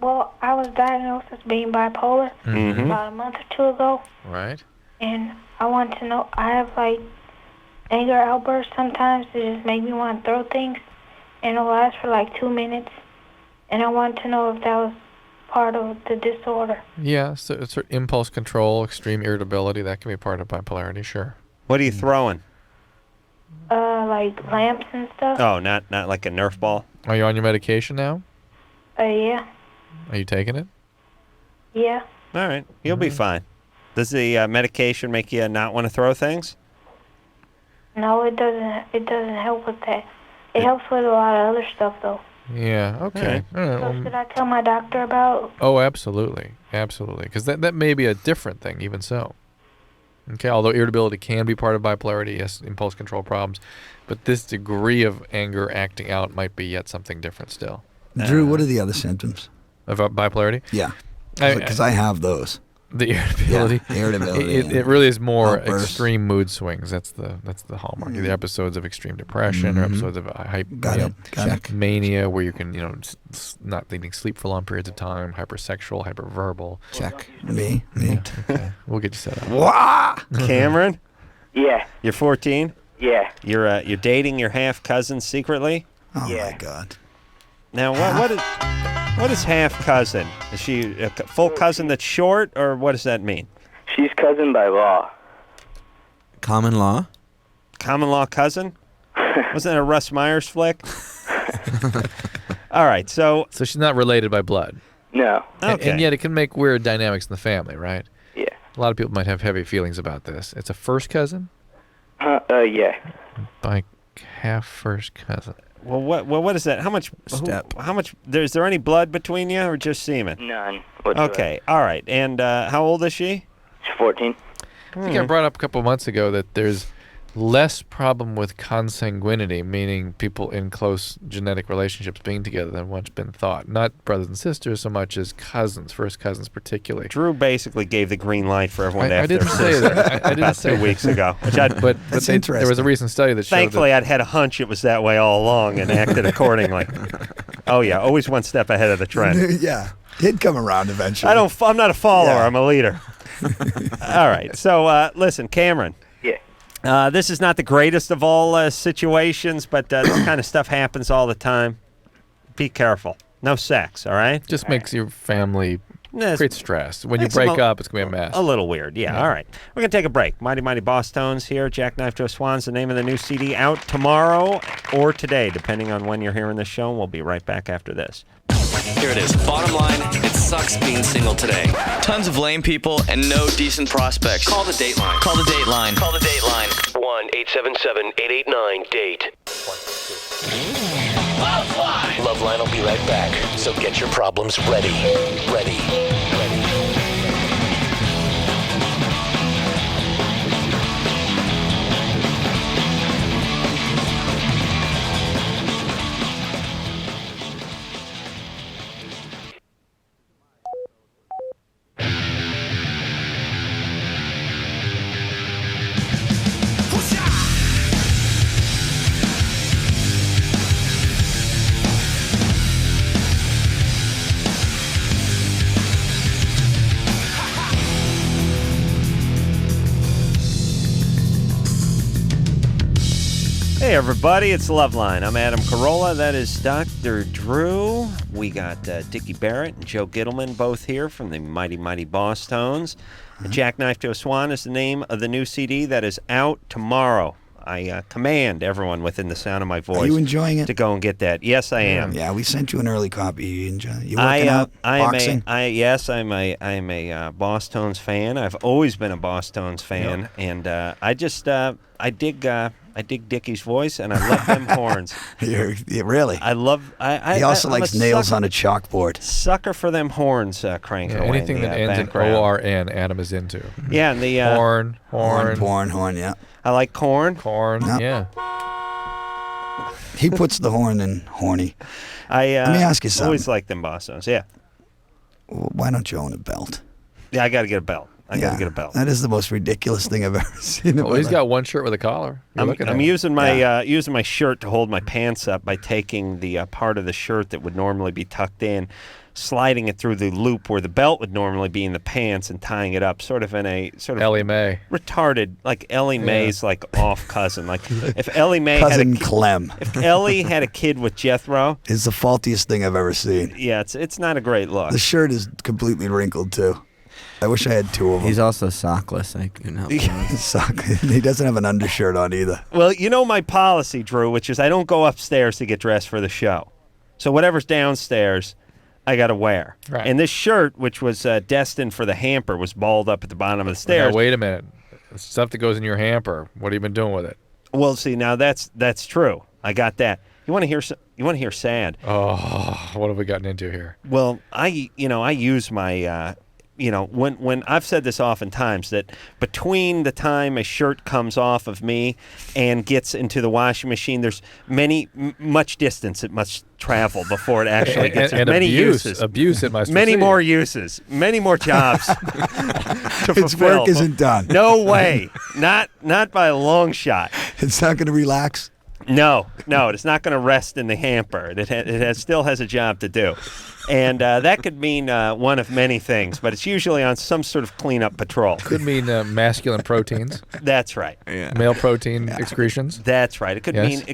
Well, I was diagnosed as being bipolar Mhm. about a month or two ago, Right. and I want to know. I have like anger outbursts sometimes that just make me want to throw things, and it'll last for like 2 minutes. And I want to know if that was part of the disorder. Yeah, so it's sort of impulse control, extreme irritability. That can be part of bipolarity, sure. What are you throwing? Like lamps and stuff. Oh, not like a Nerf ball. Are you on your medication now? Yeah. Are you taking it? Yeah. All right, you'll be fine. Does the medication make you not want to throw things? No, it doesn't. It doesn't help with that. It helps with a lot of other stuff, though. Yeah, okay. All right, So well, should I tell my doctor about? oh, absolutely. Absolutely. Because that may be a different thing, even so. Okay, although irritability can be part of bipolarity, yes, impulse control problems, but this degree of anger acting out might be yet something different still. Drew, what are the other symptoms? Of bipolarity? Yeah. Because I have those. The irritability. Yeah, irritability. It really is more outbursts. extreme mood swings. That's the hallmark. The episodes of extreme depression or episodes of mania, where you can not needing sleep for long periods of time, hypersexual, hyperverbal. Check. Me. Okay. We'll get you set up. Wah! Cameron? Yeah. You're 14? Yeah. You're dating your half cousin secretly? Oh my God. Now what is half cousin? Is she a full cousin that's short, or what does that mean? She's cousin by law. Common law? Common law cousin? Wasn't that a Russ Myers flick? All right, so she's not related by blood. No. Okay. And yet it can make weird dynamics in the family, right? Yeah. A lot of people might have heavy feelings about this. It's a first cousin? Yeah. By half first cousin. Well, what is that? How much? How much? Is there any blood between you, or just semen? None. Whatsoever. Okay, all right. And how old is she? She's 14. I think I brought up a couple of months ago that there's less problem with consanguinity, meaning people in close genetic relationships being together than what's been thought. Not brothers and sisters so much as cousins, first cousins particularly. Drew basically gave the green light for everyone to I have didn't their say sister that. I didn't say 2 weeks ago. but there was a recent study that showed Thankfully, I'd had a hunch it was that way all along and acted accordingly. Oh yeah, always one step ahead of the trend. Yeah, he'd come around eventually. I'm not a follower. Yeah. I'm a leader. All right. So listen, Cameron. Yeah. This is not the greatest of all situations, but this kind of stuff happens all the time. Be careful. No sex, all right? Just makes your family create stress. When you makes break them up, it's going to be a mess. A little weird, yeah. All right. We're going to take a break. Mighty Mighty Bosstones here. Jackknife Joe Swan's the name of the new CD, out tomorrow or today, depending on when you're hearing this show. We'll be right back after this. Here it is. Bottom line, it sucks being single today. Tons of lame people and no decent prospects. Call the Dateline. Call the Dateline. Call the Dateline. 1-877-889-DATE. LoveLine will be right back. So get your problems ready. Ready. Hey everybody, it's LoveLine. I'm Adam Carolla. That is Dr. Drew. We got Dickie Barrett and Joe Gittleman both here from the Mighty Mighty Bosstones. Jackknife to a Swan is the name of the new CD that is out tomorrow. I command everyone within the sound of my voice. Are you enjoying it? To go and get that. Yes, I am. Yeah, we sent you an early copy. You working out? Boxing? Yes, I'm a Bosstones fan. I've always been a Bosstones fan, and I dig Dickie's voice, and I love them horns. Really? He also likes nails on a chalkboard. Sucker for them horns, cranking away. Anything that ends background. in ORN, Adam is into. Yeah, and the horn, yeah. I like corn. Corn, yeah. He puts the horn in horny. Let me ask you something. Always like them Bosstones, yeah. Why don't you own a belt? Yeah, I got to get a belt. I got to get a belt. That is the most ridiculous thing I've ever seen. Well, he's got one shirt with a collar. I'm using my shirt to hold my pants up by taking the part of the shirt that would normally be tucked in, sliding it through the loop where the belt would normally be in the pants, and tying it up, sort of in a Ellie Mae retarded, like Ellie Mae's like off cousin. Like if Ellie Mae cousin Clem. If Ellie had a kid with Jethro, it's the faultiest thing I've ever seen. Yeah, it's not a great look. The shirt is completely wrinkled too. I wish I had two of them. He's also sockless. He doesn't have an undershirt on either. Well, you know my policy, Drew, which is I don't go upstairs to get dressed for the show. So whatever's downstairs, I got to wear. Right. And this shirt, which was destined for the hamper, was balled up at the bottom of the stairs. Now, wait a minute. The stuff that goes in your hamper, what have you been doing with it? Well, see, now that's true. I got that. You want to hear sad? Oh, what have we gotten into here? Well, I use my when I've said this oftentimes, that between the time a shirt comes off of me and gets into the washing machine, there's much distance it must travel before it actually gets there. Many uses. Abuse it must Many receive. more uses. Many more jobs to Its fulfill. work isn't done. No way. Not by a long shot. It's not going to relax? No, it's not going to rest in the hamper. It still has a job to do. And that could mean one of many things, but it's usually on some sort of cleanup patrol. Could mean masculine proteins. That's right. Yeah. Male protein excretions. That's right. It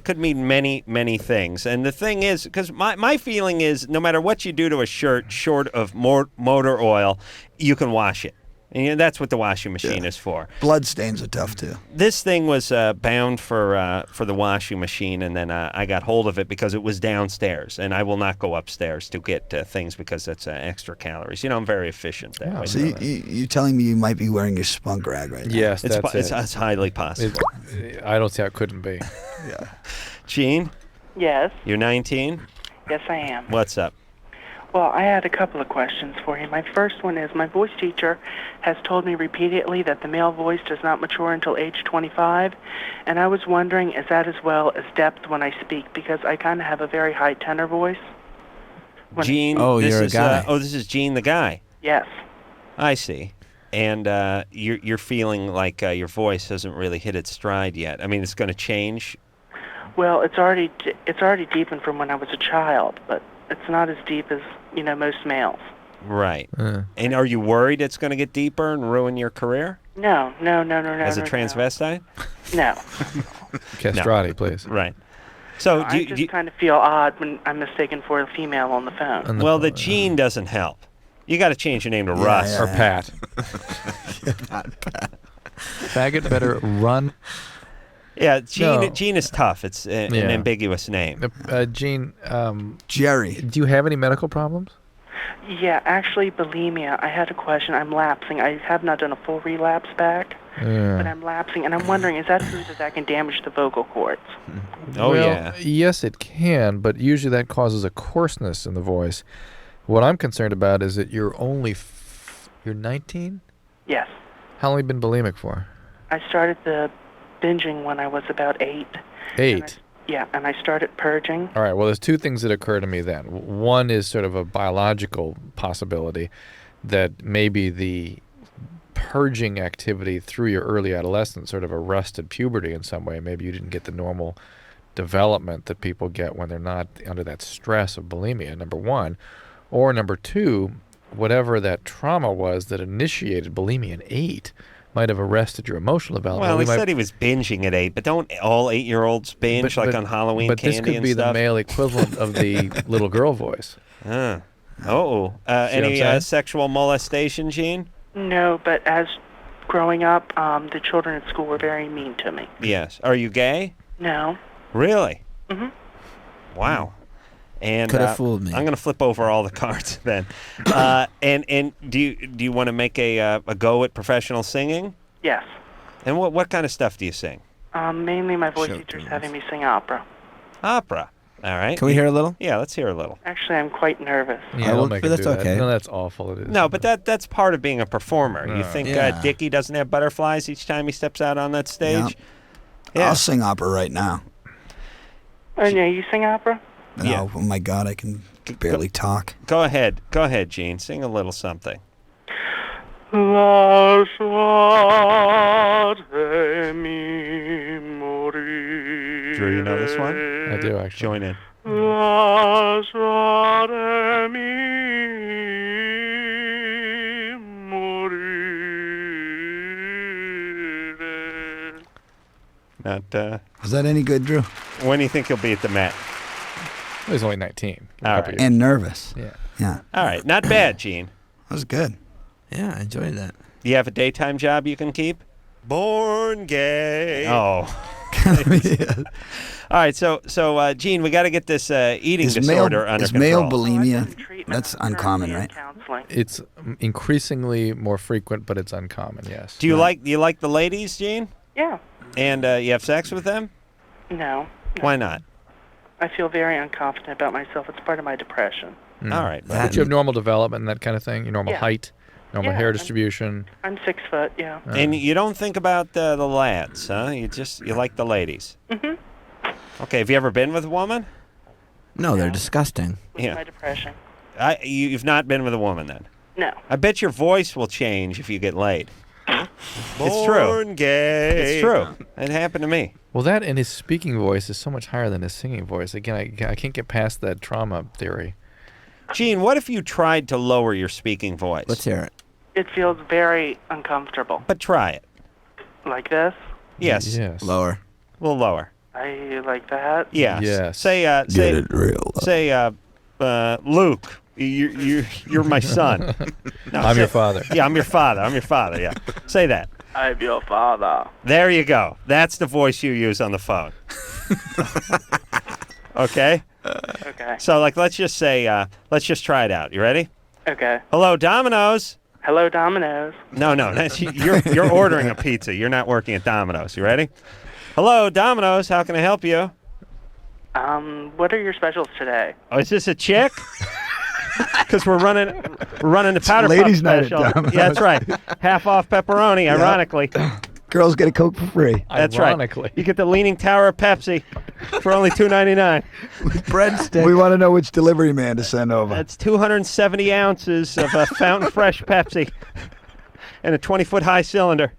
could mean many things. And the thing is, because my feeling is, no matter what you do to a shirt, short of motor oil, you can wash it. And that's what the washing machine is for. Blood stains are tough too. This thing was bound for the washing machine, and then I got hold of it because it was downstairs, and I will not go upstairs to get things because that's extra calories. I'm very efficient that way. So you're telling me you might be wearing your spunk rag right now? Yes, it's highly possible. I don't see how it couldn't be. Yeah. Gene? Yes. You're 19? Yes, I am. What's up? Well, I had a couple of questions for you. My first one is, my voice teacher has told me repeatedly that the male voice does not mature until age 25, and I was wondering, is that as well as depth when I speak? Because I kind of have a very high tenor voice. Gene? You're a guy. This is Gene the guy. Yes. I see. And you're feeling like your voice hasn't really hit its stride yet. I mean, it's going to change. Well, it's already deepened from when I was a child, but it's not as deep as most males. Right. And are you worried it's going to get deeper and ruin your career? No. As a transvestite? No. Castrati, please. Right. So I just kind of feel odd when I'm mistaken for a female on the phone. Well, the Gene doesn't help. You got to change your name to Russ. Or Pat. Faggot better run. Yeah, Gene is tough. It's an ambiguous name. Gene, Jerry. Do you have any medical problems? Yeah, actually, bulimia. I had a question. I'm lapsing. I have not done a full relapse back, but I'm lapsing, and I'm wondering, is that food that can damage the vocal cords? Yes, it can, but usually that causes a coarseness in the voice. What I'm concerned about is that you're only you're 19? Yes. How long have you been bulimic for? I started the binging when I was about 8. 8? And I started purging. All right, well, there's two things that occur to me then. One is sort of a biological possibility that maybe the purging activity through your early adolescence sort of arrested puberty in some way. Maybe you didn't get the normal development that people get when they're not under that stress of bulimia, number one. Or number two, whatever that trauma was that initiated bulimia in 8 might have arrested your emotional development. Well, We he might- said he was binging at 8, but don't all 8-year-olds binge like on Halloween but candy this could and be stuff? the male equivalent of the little girl voice. Oh. See what I'm Any saying? sexual molestation, Gene? No, but as growing up, the children at school were very mean to me. Yes. Are you gay? No. Really? Mhm. Wow. And Coulda fooled me. I'm going to flip over all the cards then. And do you want to make a go at professional singing? Yes. And what kind of stuff do you sing? Mainly my voice teacher's having me sing opera. Opera. All right. Can we hear a little? Yeah, let's hear a little. Actually, I'm quite nervous. Yeah, don't make it that's do that. okay. No, that's awful. It is. No, but that's part of being a performer. You think Yeah. Dickie doesn't have butterflies each time he steps out on that stage? Yeah. I'll sing opera right now. Oh, yeah, you sing opera? No, oh my God, I can barely talk. Go ahead, Gene. Sing a little something. Drew, you know this one? I do actually. Join in. Not. Was that any good, Drew? When do you think you'll be at the Met? He was only 19. All right. And nervous. Yeah. Yeah. All right. Not bad, Gene. That was good. Yeah, I enjoyed that. Do you have a daytime job you can keep? Born gay. Oh. All right. So, Gene, we got to get this eating disorder under is control. male bulimia? That's uncommon, right? It's increasingly more frequent, but it's uncommon. Yes. Do you like the ladies, Gene? Yeah. And you have sex with them? No. Why not? I feel very unconfident about myself. It's part of my depression. All right. But you have normal development and that kind of thing. Your normal Yeah. height, normal Yeah, hair I'm- distribution. I'm 6 foot, yeah. And you don't think about the lads, huh? You like the ladies. Mhm. Okay. Have you ever been with a woman? No, they're disgusting. Yeah. My depression. You've not been with a woman then? No. I bet your voice will change if you get laid. It's true. Born gay. It's true. It happened to me. Well, that and his speaking voice is so much higher than his singing voice. Again, I can't get past that trauma theory. Gene, what if you tried to lower your speaking voice? Let's hear it. It feels very uncomfortable. But try it. Like this? Yes. Lower. A little lower. I like that. Yes. Yes. Say, Get it real. say, Luke, you're my son. No, I'm your father. Yeah, I'm your father. Yeah. Say that. I'm your father. There you go. That's the voice you use on the phone. Okay? Okay. So, let's just say, let's just try it out. You ready? Okay. Hello, Domino's. Hello, Domino's. No, you're ordering a pizza. You're not working at Domino's. You ready? Hello, Domino's. How can I help you? What are your specials today? Oh, is this a chick? Because we're running the powder ladies' puff night at special. Domino's. Yeah, that's right. Half off pepperoni. Ironically, Girls get a Coke for free. that's Ironically. right. You get the Leaning Tower of Pepsi for only $2.99. Breadstick. We want to know which delivery man to send over. That's 270 ounces of Fountain Fresh Pepsi and a 20-foot high cylinder.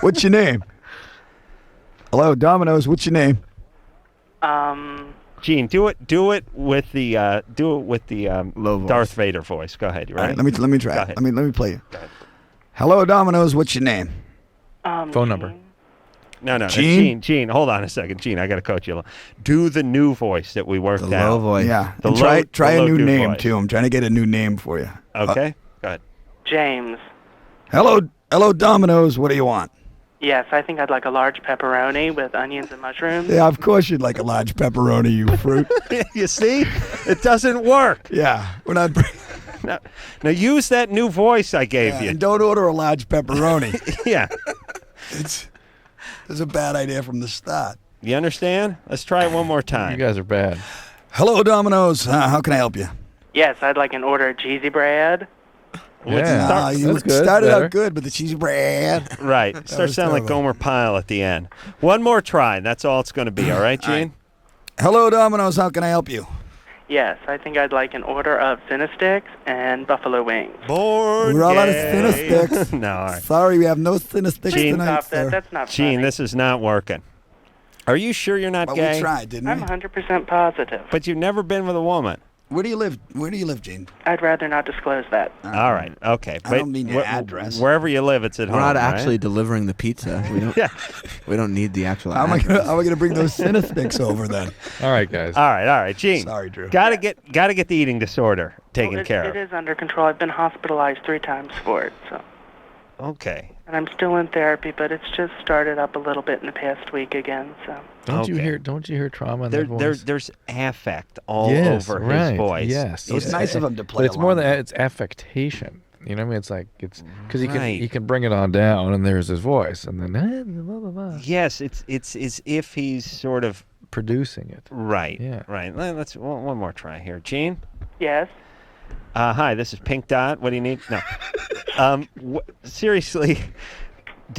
What's your name? Hello, Domino's. What's your name? Gene, do it with the Low voice. Darth Vader voice. Go ahead. You All ready? right, let me try. Go it. ahead. Let me play you. Hello, Domino's. What's your name? Phone number. No, Gene? Gene, hold on a second. Gene, I got to coach you. Do the new voice that we worked The out. low voice. Yeah. The And low, try the a low new do name voice. too. I'm trying to get a new name for you. Okay. Go ahead. James. Hello, Domino's. What do you want? Yes, I think I'd like a large pepperoni with onions and mushrooms. Yeah, of course you'd like a large pepperoni, you fruit. You see? It doesn't work. Yeah, we're not. Now use that new voice I gave you. And don't order a large pepperoni. Yeah. It's a bad idea from the start. You understand? Let's try it one more time. You guys are bad. Hello, Domino's. How can I help you? Yes, I'd like an order of cheesy bread. Yeah, you that's good. started Better. out good, but the cheesy bread. Right. That Start was sounding like terrible. Gomer Pyle at the end. One more try. That's all it's going to be. All right, Gene? Hello, Domino's. How can I help you? Yes, I think I'd like an order of Cinesticks and buffalo wings. Born We're all out of gay. Cinesticks. No, all right. Sorry, we have no Cinesticks Gene, tonight, Stop that. sir. That's not Gene, funny. this is not working. Are you sure you're not Well, gay? we tried, didn't I'm we? 100% positive. But you've never been with a woman. Where do you live? Where do you live, Gene? I'd rather not disclose that. All right. Okay. I don't mean your address. Wherever you live, it's at We're home. not actually right? delivering the pizza. We don't. We don't need the actual. How am I address. gonna bring those Cinesticks over then? All right, guys. All right, Gene. Sorry, Drew. Gotta get the eating disorder taken care of. It is under control. I've been hospitalized 3 times for it. So. Okay. And I'm still in therapy, but it's just started up a little bit in the past week again. So. Don't you hear trauma in their voice? There's affect all Yes, over right. his voice. Yes, It's nice of him to play But it's more along. than it's affectation. You know what I mean? It's like because Right. he can bring it on down, and there's his voice, and then blah, blah, blah. Yes, it's as if he's sort of producing it. Right. Yeah. Right. Let's one more try here, Gene. Yes. Hi, this is Pink Dot. What do you need? No. Seriously,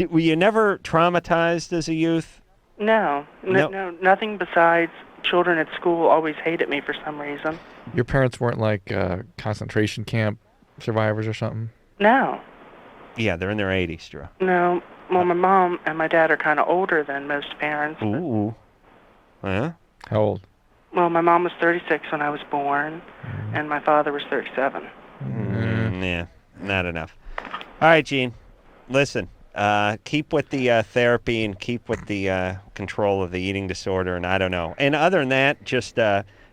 were you never traumatized as a youth? No, nothing besides children at school always hated me for some reason. Your parents weren't like concentration camp survivors or something? No. Yeah, they're in their 80s, Drew. No. Well, my mom and my dad are kind of older than most parents. Ooh. Yeah? How old? Well, my mom was 36 when I was born, and my father was 37. Yeah, not enough. All right, Gene. Listen, keep with the therapy and keep with the control of the eating disorder, and I don't know. And other than that, just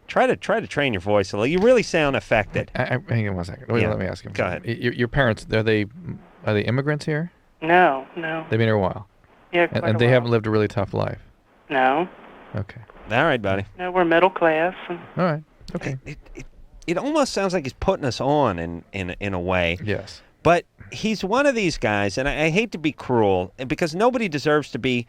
try to train your voice a little. You really sound affected. Hang on one second. Wait, Yeah. let me ask him. Go ahead. Your parents, are they immigrants here? No. They've been here a while. Yeah, And they haven't lived a really tough life. No. Okay. All right, buddy. No, we're middle class. And All right. Okay. It almost sounds like he's putting us on in a way. Yes. But he's one of these guys, and I hate to be cruel, because nobody deserves to be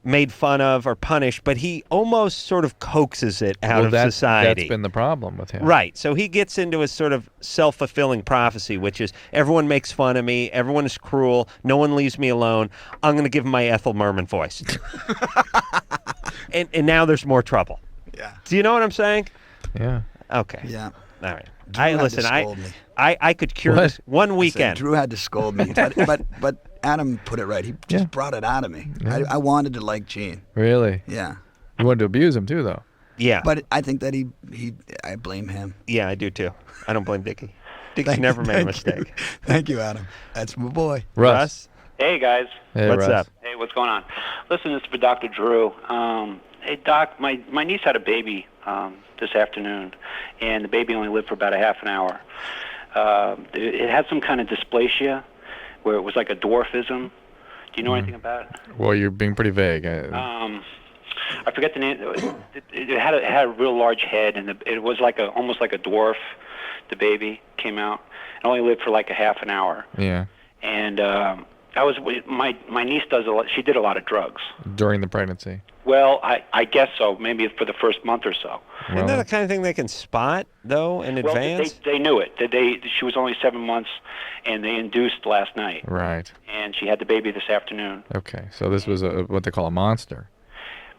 made fun of or punished, but he almost sort of coaxes it out of society. That's been the problem with him. Right. So he gets into a sort of self-fulfilling prophecy, which is everyone makes fun of me, everyone is cruel, no one leaves me alone. I'm going to give him my Ethel Merman voice. and now there's more trouble. Yeah. Do you know what I'm saying? Yeah. Okay. Yeah. All right. Drew had to scold me. I could cure this one I said, weekend. Drew had to scold me, but Adam put it right. He just brought it out of me. Yeah. I wanted to like Gene. Really? Yeah. You wanted to abuse him too, though. Yeah. But I think that I blame him. Yeah, I do too. I don't blame Dickie. Dickie never made a mistake. Thank you, Adam. That's my boy. Russ. Hey, guys. Hey, What's Russ. up? Hey, what's going on? Listen, it's for Dr. Drew. Hey, Doc, my niece had a baby this afternoon, and the baby only lived for about a half an hour. It had some kind of dysplasia where it was like a dwarfism. Do you know anything about it? Well, you're being pretty vague. I forget the name. It had a real large head, and it was like almost like a dwarf. The baby came out. It only lived for like a half an hour. Yeah. And my niece does a lot. She did a lot of drugs. During the pregnancy. Well, I guess so. Maybe for the first month or so. Isn't that the kind of thing they can spot, though, in advance? They knew it. She was only 7 months, and they induced last night. Right. And she had the baby this afternoon. Okay. So this was what they call a monster.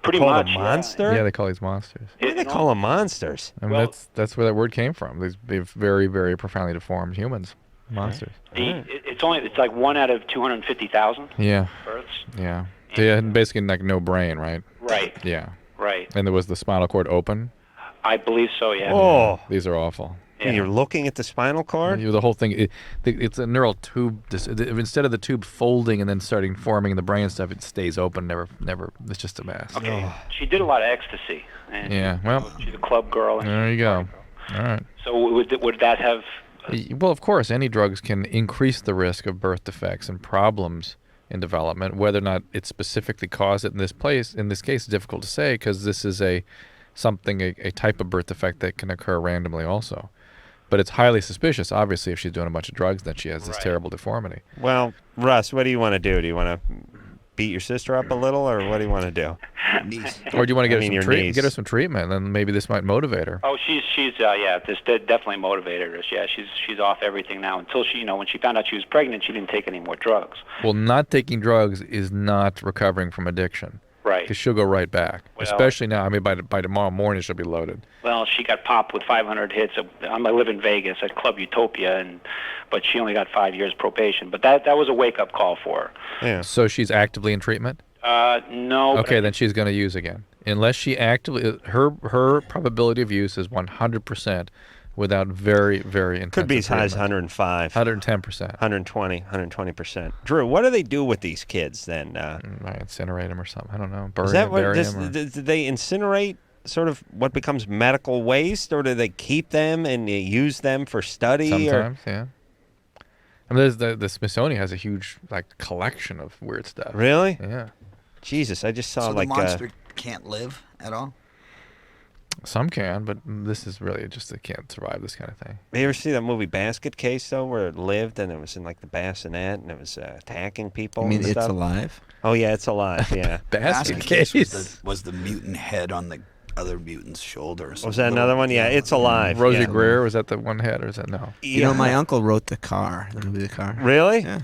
Pretty Called much. a monster? Yeah, they call these monsters. What do they call them monsters? I mean, that's where that word came from. These very, very profoundly deformed humans. Monsters. It's like 1 out of 250,000 Yeah. births. Yeah. They had basically like no brain, right? Right. Yeah. Right. And there was the spinal cord open. I believe so, yeah. Oh. These are awful. And you're looking at the spinal cord? The whole thing, it's a neural tube. Instead of the tube folding and then starting forming the brain stuff, it stays open. Never. It's just a mess. Okay. She did a lot of ecstasy. And Yeah. Well. She's a club girl. And There you go. All right. So would that have? Well, of course, any drugs can increase the risk of birth defects and problems in development. Whether or not it specifically caused it in this case, it's difficult to say because this is a type of birth defect that can occur randomly also. But it's highly suspicious, obviously, if she's doing a bunch of drugs, that she has this terrible deformity. Well, Russ, what do you want to do? Do you want to beat your sister up a little, or what do you want to do? Or do you want to Get get her some treatment, and then maybe this might motivate her? Oh, she's this definitely motivated her. Yeah, she's off everything now until she, when she found out she was pregnant, she didn't take any more drugs. Well, not taking drugs is not recovering from addiction. Right. Because she'll go right back. Well, especially now. I mean, by tomorrow morning, she'll be loaded. Well, she got popped with 500 hits. I live in Vegas at Club Utopia, but she only got 5 years probation. But that was a wake-up call for her. Yeah. So she's actively in treatment? No. Okay, then she's going to use again. Unless she actively, her probability of use is 100% without very, very intensive Could be as high as treatment. 105. 110%. 120%. Drew, what do they do with these kids then? Might incinerate them or something. I don't know. Bury Is that them, what? bury them. Do they incinerate sort of what becomes medical waste, or do they keep them and use them for study? Sometimes, yeah. I mean, there's the Smithsonian has a huge collection of weird stuff. Really? Yeah. Jesus, I just saw So like the monster can't live at all? Some can, but this is really just they can't survive this kind of thing. You ever see that movie Basket Case though, where it lived and it was in like the bassinet and it was attacking people? You mean and It's stuff? Alive? Oh yeah, It's Alive. Yeah. Basket Case was the mutant head on the other mutant's shoulder. Was that another one? Yeah, It's Alive. Rosie yeah. Greer, was that the one head or is that no? You know, my uncle wrote the movie The Car. Really? Yeah.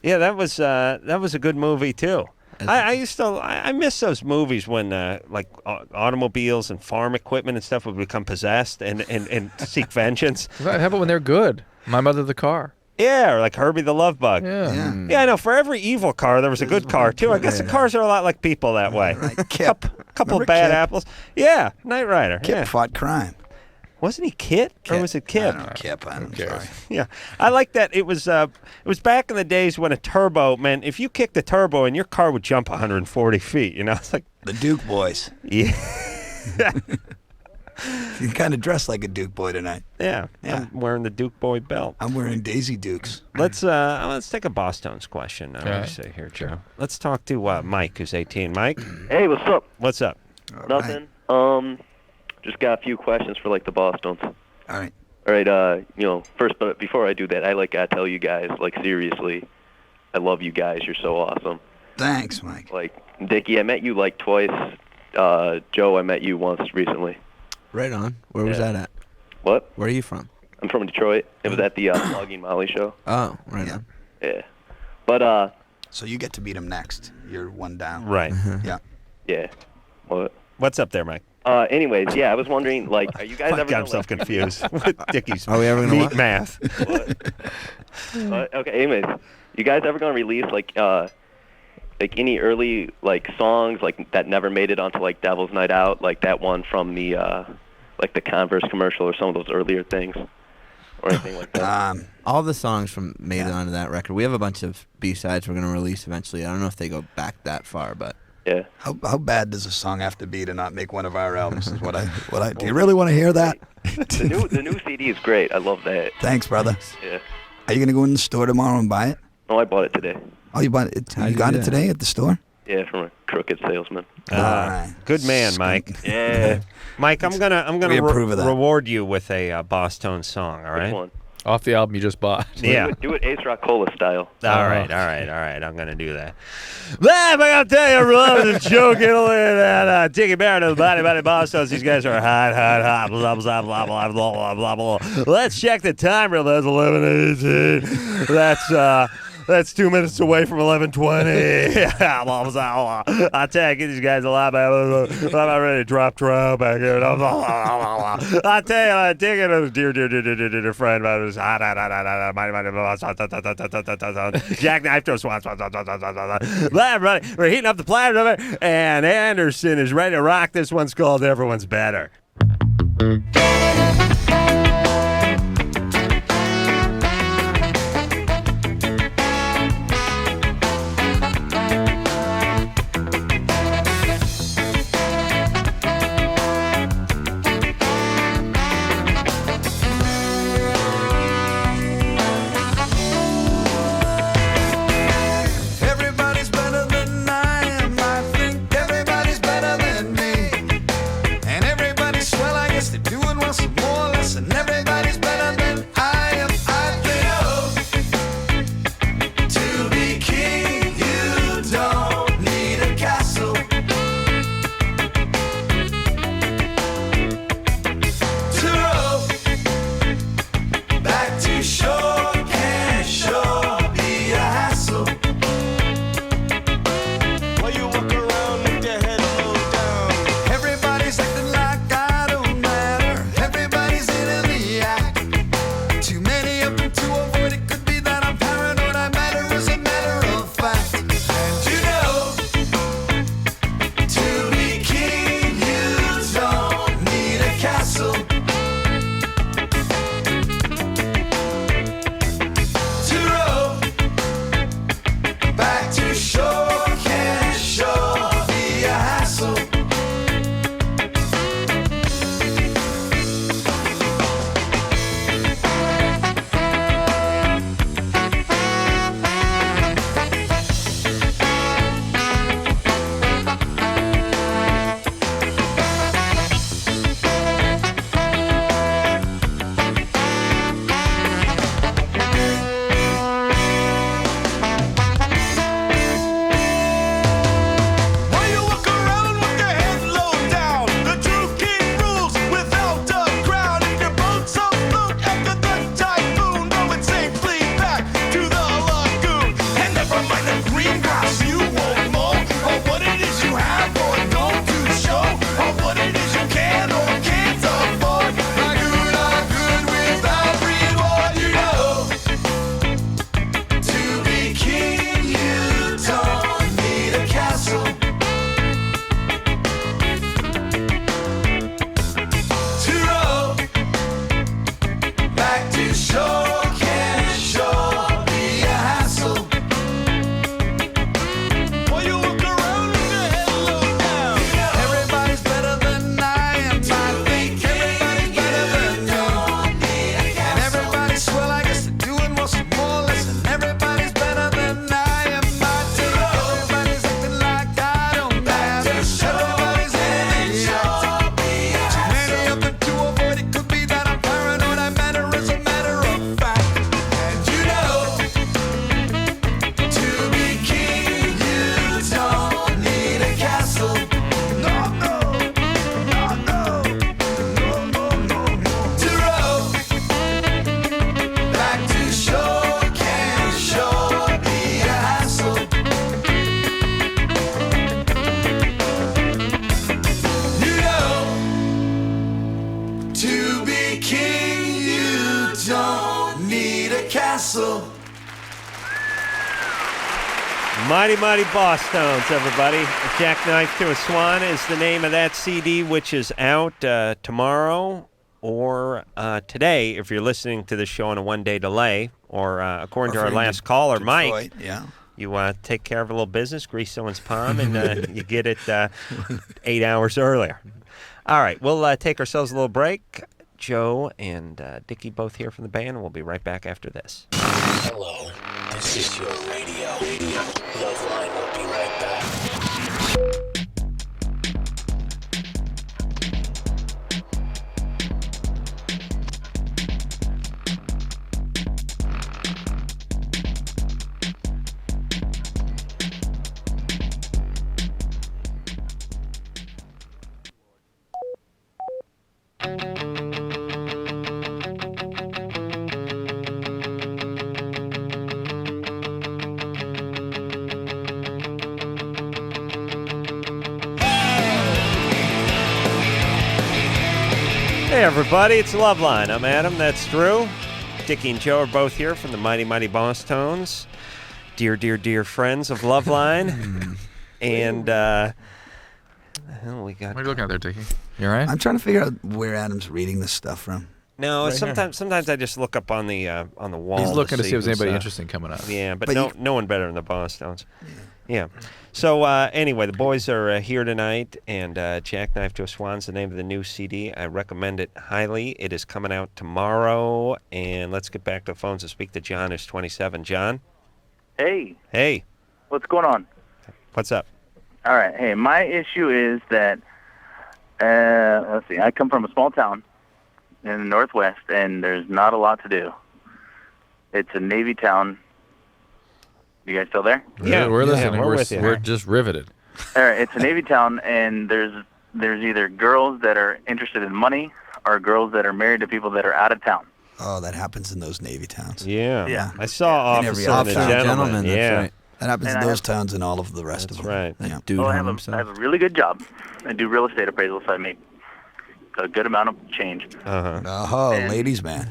Yeah, that was a good movie too. I miss those movies when like automobiles and farm equipment and stuff would become possessed and seek vengeance. How about when they're good? My Mother the Car. Yeah, or like Herbie the Love Bug. Yeah. Yeah, I know. For every evil car, there was a good car too. I guess the cars are a lot like people that way. Kip. Couple Remember of bad Kip? apples. Yeah, Knight Rider. Kip yeah. fought crime. Wasn't he Kit or was it Kip? I don't know, Kip. I'm sorry. Yeah, I like that. It was back in the days when a turbo meant if you kicked the turbo and your car would jump 140 feet. You know, it's like the Duke boys. Yeah. You kind of dressed like a Duke boy tonight. Yeah. I'm wearing the Duke boy belt. I'm wearing Daisy Dukes. Let's take a Bosstones question. Let me see here, Joe. Let's talk to Mike, who's 18. Mike. Hey, what's up? What's up? Nothing. Just got a few questions for like the Bosstones. All right. All right. First, but before I do that, I gotta tell you guys, like seriously, I love you guys. You're so awesome. Thanks, Mike. Like Dickie, I met you like twice. Joe, I met you once recently. Right on. Where was that at? What? Where are you from? I'm from Detroit. It was at the Logging Molly show. Oh, right on. Yeah. But So you get to beat him next. You're one down. Right. Yeah. Yeah. What? What's up there, Mike? Anyways, yeah, I was wondering, like, are you guys Fuck, ever got gonna, himself like... confused with Dickie's Are we ever gonna meat what? math. What? Okay, anyways, you guys ever gonna release like any early like songs like that never made it onto like Devil's Night Out, like that one from the like the Converse commercial or some of those earlier things, or anything like that? All the songs from made it onto that record. We have a bunch of B-sides we're going to release eventually. I don't know if they go back that far, but yeah. How bad does a song have to be to not make one of our albums? Is what I do. You really want to hear that? The new CD is great. I love that. Thanks, brother. Yeah. Are you gonna go in the store tomorrow and buy it? No, I bought it today. Oh, you bought it? You got it today at the store? Yeah, from a crooked salesman. Good man, Mike. Yeah. Mike, I'm We gonna approve of that. reward you with a Bosstones song. All right. one? Off the album you just bought. Yeah. Do it Ace Rock Cola style. All right. I'm gonna do that. I gotta tell you, everyone, the joke in that Dickie Barrett of the Mighty Mighty Bosstones. These guys are hot. Blah blah blah blah blah blah blah. Let's check the time. Real. That's 11:18. That's 2 minutes away from 11:20. I tell you, get these guys a lot better. I'm not ready to drop trout back here. I tell you, dig it, dear friend, Jackknife to swans. Everybody, we're heating up the planet, and Anderson is ready to rock. This one's called Everyone's Better. Everybody's better than I am. I think everybody's better than me. And everybody's swell, I guess they're doing well Mighty Mighty Bosstones, everybody. A Jackknife to a Swan is the name of that CD, which is out tomorrow or today, if you're listening to the show on a one-day delay, or according to our last caller, Mike. Yeah. You take care of a little business, grease someone's palm, and you get it 8 hours earlier. All right, we'll take ourselves a little break. Joe and Dickie both here from the band, and we'll be right back after this. Hello, this is your radio. LoveLine will be right back. Hey, everybody, it's LoveLine. I'm Adam, that's Drew. Dickie and Joe are both here from the Mighty Mighty Bosstones. Dear, dear, dear friends of LoveLine. And, we got... What are you looking at there, Dickie? You all right? I'm trying to figure out where Adam's reading this stuff from. No, Right sometimes I just look up on the wall. He's looking to see if there's who's, anybody interesting coming up. Yeah, but no one better than the Bosstones. Yeah. So anyway, the boys are here tonight, and Jackknife to a Swan's the name of the new CD. I recommend it highly. It is coming out tomorrow, and let's get back to the phones and speak to John, who's 27. John? Hey. Hey. What's going on? What's up? All right. Hey, my issue is that, let's see, I come from a small town in the Northwest, and there's not a lot to do. It's a Navy town. You guys still there? Yeah, we're listening. we're with you. We're just riveted. All right. It's a Navy town, and there's either girls that are interested in money or girls that are married to people that are out of town. Oh, that happens in those Navy towns. Yeah. Yeah. I saw In Officer every and a Gentleman. That's Yeah. right. That happens And in I those have- towns and all of the rest of them. Right. Yeah. Dude Well, I hung have himself. a really good job. I do real estate appraisals, so I make a good amount of change. Uh-huh. Oh, ladies, man.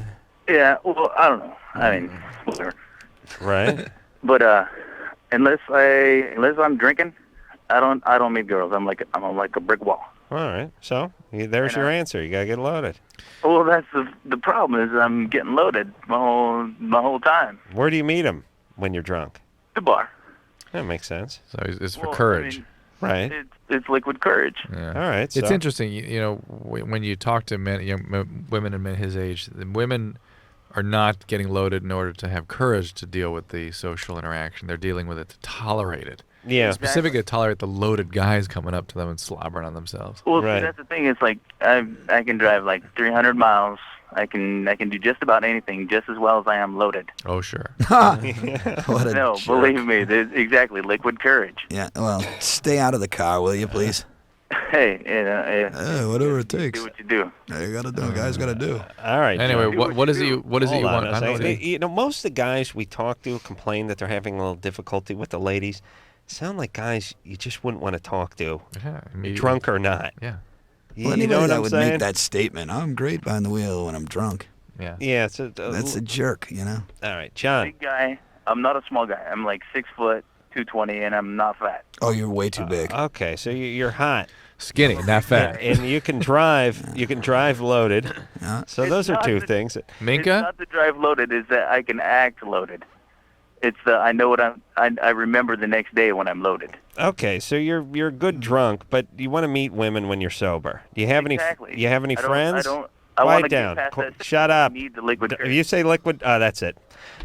Yeah, well, I don't know. I mean, whatever. Right? But unless I'm drinking, I don't meet girls. I'm like a brick wall. All right. So, there's your answer. You got to get loaded. Well, that's the problem is I'm getting loaded my whole time. Where do you meet them when you're drunk? The bar. That makes sense. So it's for Well, I courage. mean, Right. It's liquid courage. Yeah. All right. It's so- interesting, you know, when you talk to men, women and men his age, the women are not getting loaded in order to have courage to deal with the social interaction. They're dealing with it to tolerate it. Yeah. Specifically to tolerate the loaded guys coming up to them and slobbering on themselves. Well, see, that's the thing. It's like I can drive like 300 miles. I can do just about anything just as well as I am loaded. Oh, sure. What a No, jerk. believe me, exactly liquid courage. Yeah, well, stay out of the car, will you, please? Hey, whatever it takes. Do what you do. You gotta do. Guys gotta do. All right. Anyway, John. what is it you Hold want? on a I don't know second. what You know, most of the guys we talk to complain that they're having a little difficulty with the ladies. Sound like guys you just wouldn't want to talk to, drunk or not. Yeah. You, Well, you anybody know what that I'm would saying? make that statement, I'm great behind the wheel when I'm drunk. Yeah. Yeah. That's a jerk, you know? All right, John. Big guy. I'm not a small guy. I'm like 6 foot, 220, and I'm not fat. Oh, you're way too big. Okay, so you're hot. Skinny, not fat. And you can drive. You can drive loaded. So those are not two the- things. It's not the drive loaded. Is that I can act loaded. It's the I know what I remember the next day when I'm loaded. Okay, so you're a good drunk, but you want to meet women when you're sober. Do you have Exactly. any? You have any I don't- friends? I don't- I Quiet wanna get down. past that. Shut up. I need the liquid If you say liquid, that's it.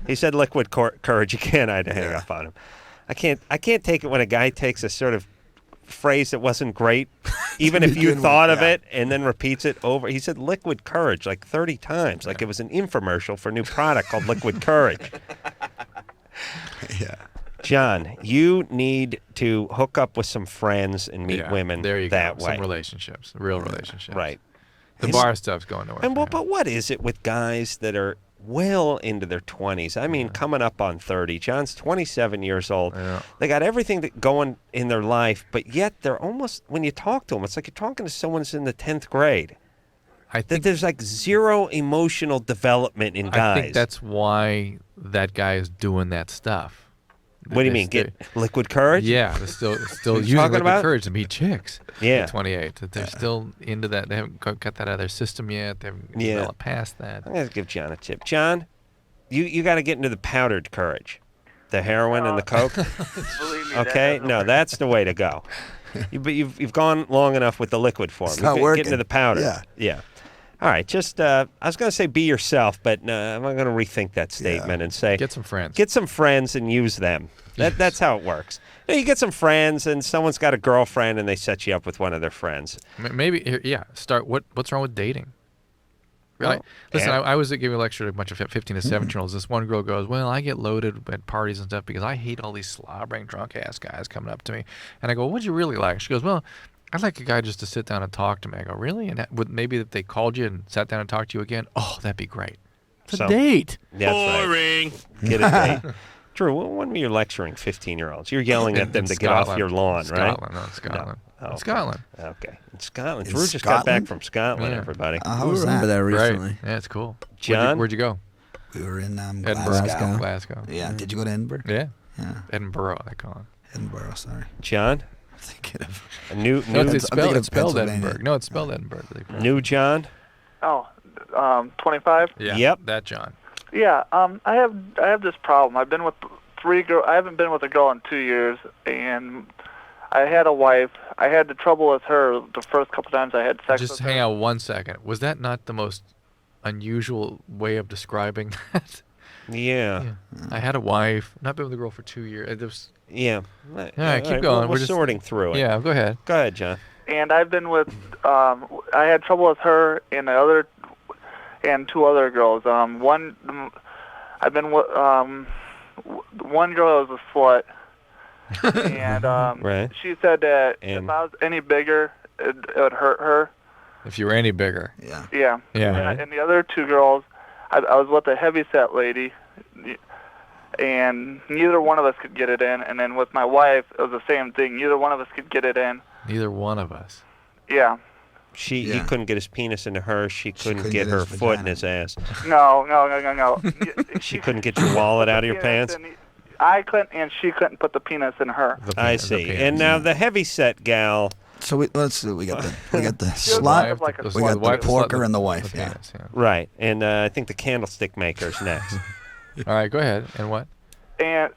He said liquid courage. You can't. I had to hang up on him. I can't take it when a guy takes a sort of phrase that wasn't great, even if you begin thought with, of it, and then repeats it over. He said liquid courage like 30 times, like it was an infomercial for a new product called Liquid Courage. Yeah. John, you need to hook up with some friends and meet Yeah, women there you that go. way. Some relationships, real relationships. Right. The bar stuff's going nowhere. And but what is it with guys that are well into their 20s? I mean, coming up on 30. John's 27 years old. Yeah. They got everything going in their life, but yet they're almost, when you talk to them, it's like you're talking to someone who's in the 10th grade. I think there's like zero emotional development in guys. I think that's why that guy is doing that stuff. What do you mean? Get liquid courage? Yeah, they're still What are you using talking liquid about? courage to meet chicks. Yeah. At 28, that they're still into that. They haven't got that out of their system yet. They haven't developed past that. I'm gonna give John a tip. John, you got to get into the powdered courage, the heroin and the coke. Okay, no, that's the way to go. But you've gone long enough with the liquid form. It's not Get working. into the powder. Yeah. All right, just I was going to say be yourself, but I'm going to rethink that statement and say Get some friends. Get some friends and use them. That's how it works. You get some friends, and someone's got a girlfriend, and they set you up with one of their friends. Maybe start. What's wrong with dating? Right. Listen, I was giving a lecture to a bunch of 15 to 17-year-olds. This one girl goes, "Well, I get loaded at parties and stuff because I hate all these slobbering, drunk-ass guys coming up to me." And I go, "What'd you really like?" She goes, "Well, I'd like a guy just to sit down and talk to me." I go, "Really?" And maybe if they called you and sat down and talked to you again, that'd be great. It's a date. That's boring. Right. Get a date. Drew, when were you lecturing 15-year-olds? You're yelling at them to get off your lawn, right? Scotland, no, Scotland. No. Scotland. Okay. In Scotland. In Drew just got back Scotland? from Scotland, Yeah. everybody. How was that? that Right. recently. Yeah, it's cool. John? Where'd you go? We were in Edinburgh. Glasgow. Yeah. Did you go to Edinburgh? Yeah. Yeah. Edinburgh, they call it. Edinburgh, sorry. John? I'm thinking of A new No, it's I'm thinking of spelled Pennsylvania. Edinburgh. No, it's spelled Edinburgh. New John? Oh, 25. Yeah. Yep. That John. Yeah. I have this problem. I've been with 3 girls. I haven't been with a girl in 2 years, and I had a wife. I had the trouble with her the first couple times I had sex Just with hang her. out 1 second. Was that not the most unusual way of describing that? Yeah. I had a wife. Not been with a girl for 2 years. It was, Yeah. all right, keep going. We're just sorting through it. Yeah, go ahead. Go ahead, John. And I've been with. I had trouble with her and and 2 other girls. I've been with one girl was a slut, and Right. she said that And- if I was any bigger, it would hurt her. If you were any bigger. Yeah. Yeah. Yeah. And the other 2 girls, I was with a heavy-set lady, and neither one of us could get it in. And then with my wife, it was the same thing. Neither one of us could get it in. Neither one of us. Yeah. He couldn't get his penis into her. She couldn't get her his foot in vagina. his ass. No. She couldn't get your wallet out of your pants. I couldn't, and she couldn't put the penis in her. I see. And now the heavy set gal. So let's see. We got the She was slut. kind of like a We got the slut. porker and the wife. The Yeah. penis, yeah. Right. And I think the candlestick maker's next. All right, go ahead. And what? And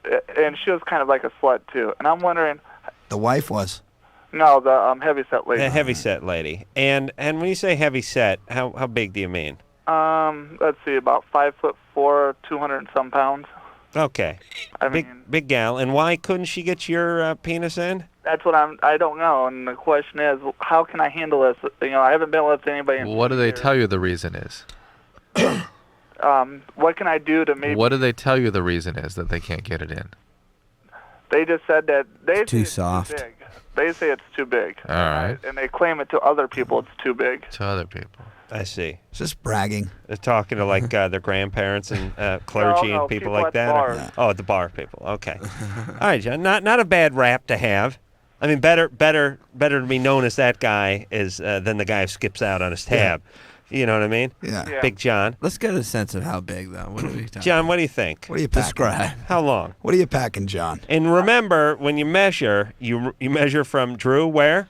she was kind of like a slut too. And I'm wondering, The wife was. no, the heavy-set lady. The heavy set lady. And when you say heavy set, how big do you mean? Let's see, about 5'4", 200 and some pounds. Okay. I Big gal. And why couldn't she get your penis in? That's what I don't know. And the question is, how can I handle this? I haven't been with anybody in What do they tell you the reason is? what can I do to maybe? What do they tell you the reason is that they can't get it in? They just said that they too soft. Too big. They say it's too big. All right. And they claim it to other people it's too big. To other people. I see. It's just bragging. They're talking to like their grandparents and clergy No, and people people like at that. bars. Oh, at the bar people. Okay. All right, John. Not a bad rap to have. I mean, better to be known as that guy than the guy who skips out on his tab. You know what I mean? Yeah. Big John. Let's get a sense of how big, though. What are we talking John, what do you think? What are you packing? Describe. How long? What are you packing, John? And remember, when you measure, you measure from Drew where?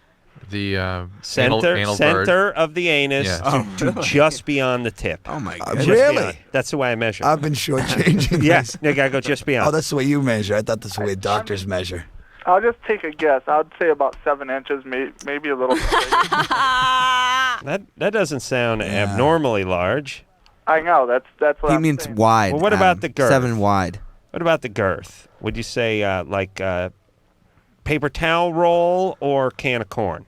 The Center anal bird. of the anus Yeah. to just beyond the tip. Oh, my God. Just Really? beyond. That's the way I measure. I've been shortchanging. Yes, this. you gotta go just beyond. Oh, that's the way you measure. I thought that's the way doctors measure. I'll just take a guess. I would say about 7 inches, maybe a little bit bigger. That doesn't sound abnormally large. I know. That's what He I'm means saying. wide. Well, what about the girth? 7 wide. What about the girth? Would you say like paper towel roll or can of corn?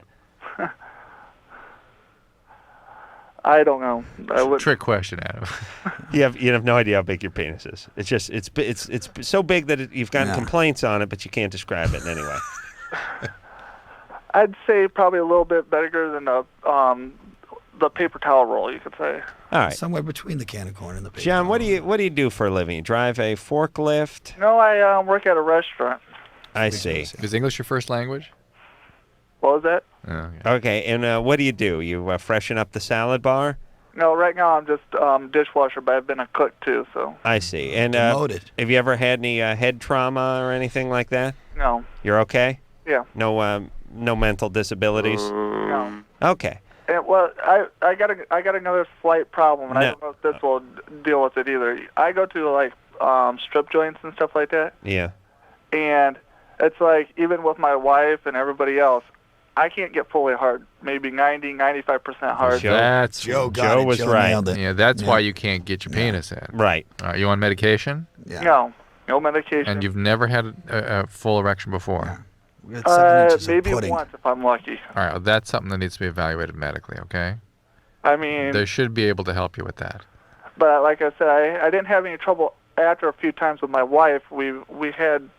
I don't know. I would. Trick question, Adam. You have no idea how big your penis is. It's just it's so big that you've gotten complaints on it, but you can't describe it in any way. I'd say probably a little bit bigger than the paper towel roll, you could say. All right, Somewhere between the can of corn and the paper. John, what do you do for a living? You drive a forklift? No, I work at a restaurant. I see. Is English your first language? What was that? Oh, Okay, and what do? You freshen up the salad bar? No, right now I'm just dishwasher, but I've been a cook too. So I see. And Demoted. have you ever had any head trauma or anything like that? no, You're okay? yeah, No mental disabilities. no. Okay. And, well, I got another slight problem, and I No. don't know if this will deal with it either. I go to like strip joints and stuff like that, Yeah. and it's like even with my wife and everybody else, I can't get fully hard. Maybe 95% hard. That's Joe got Joe it. was Joe right. nailed it. Yeah, that's Yeah. why you can't get your penis in. Right. You on medication? Yeah. No medication. And you've never had a full erection before? We got 7 inches maybe of pudding. once if I'm lucky. All right, well, that's something that needs to be evaluated medically, okay? I mean, They should be able to help you with that. but like I said, I didn't have any trouble after a few times with my wife. We had,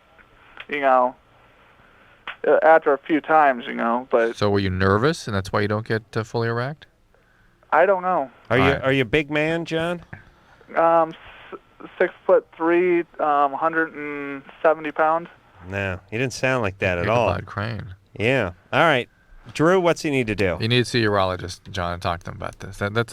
after a few times, but So were you nervous, and that's why you don't get fully erect? I don't know. Are you a big man, John? 6'3", 170 pounds. No, you didn't sound like that at all. Ichabod Crane. Yeah. All right. Drew, what's he need to do? You need to see a urologist, John, and talk to them about this. That's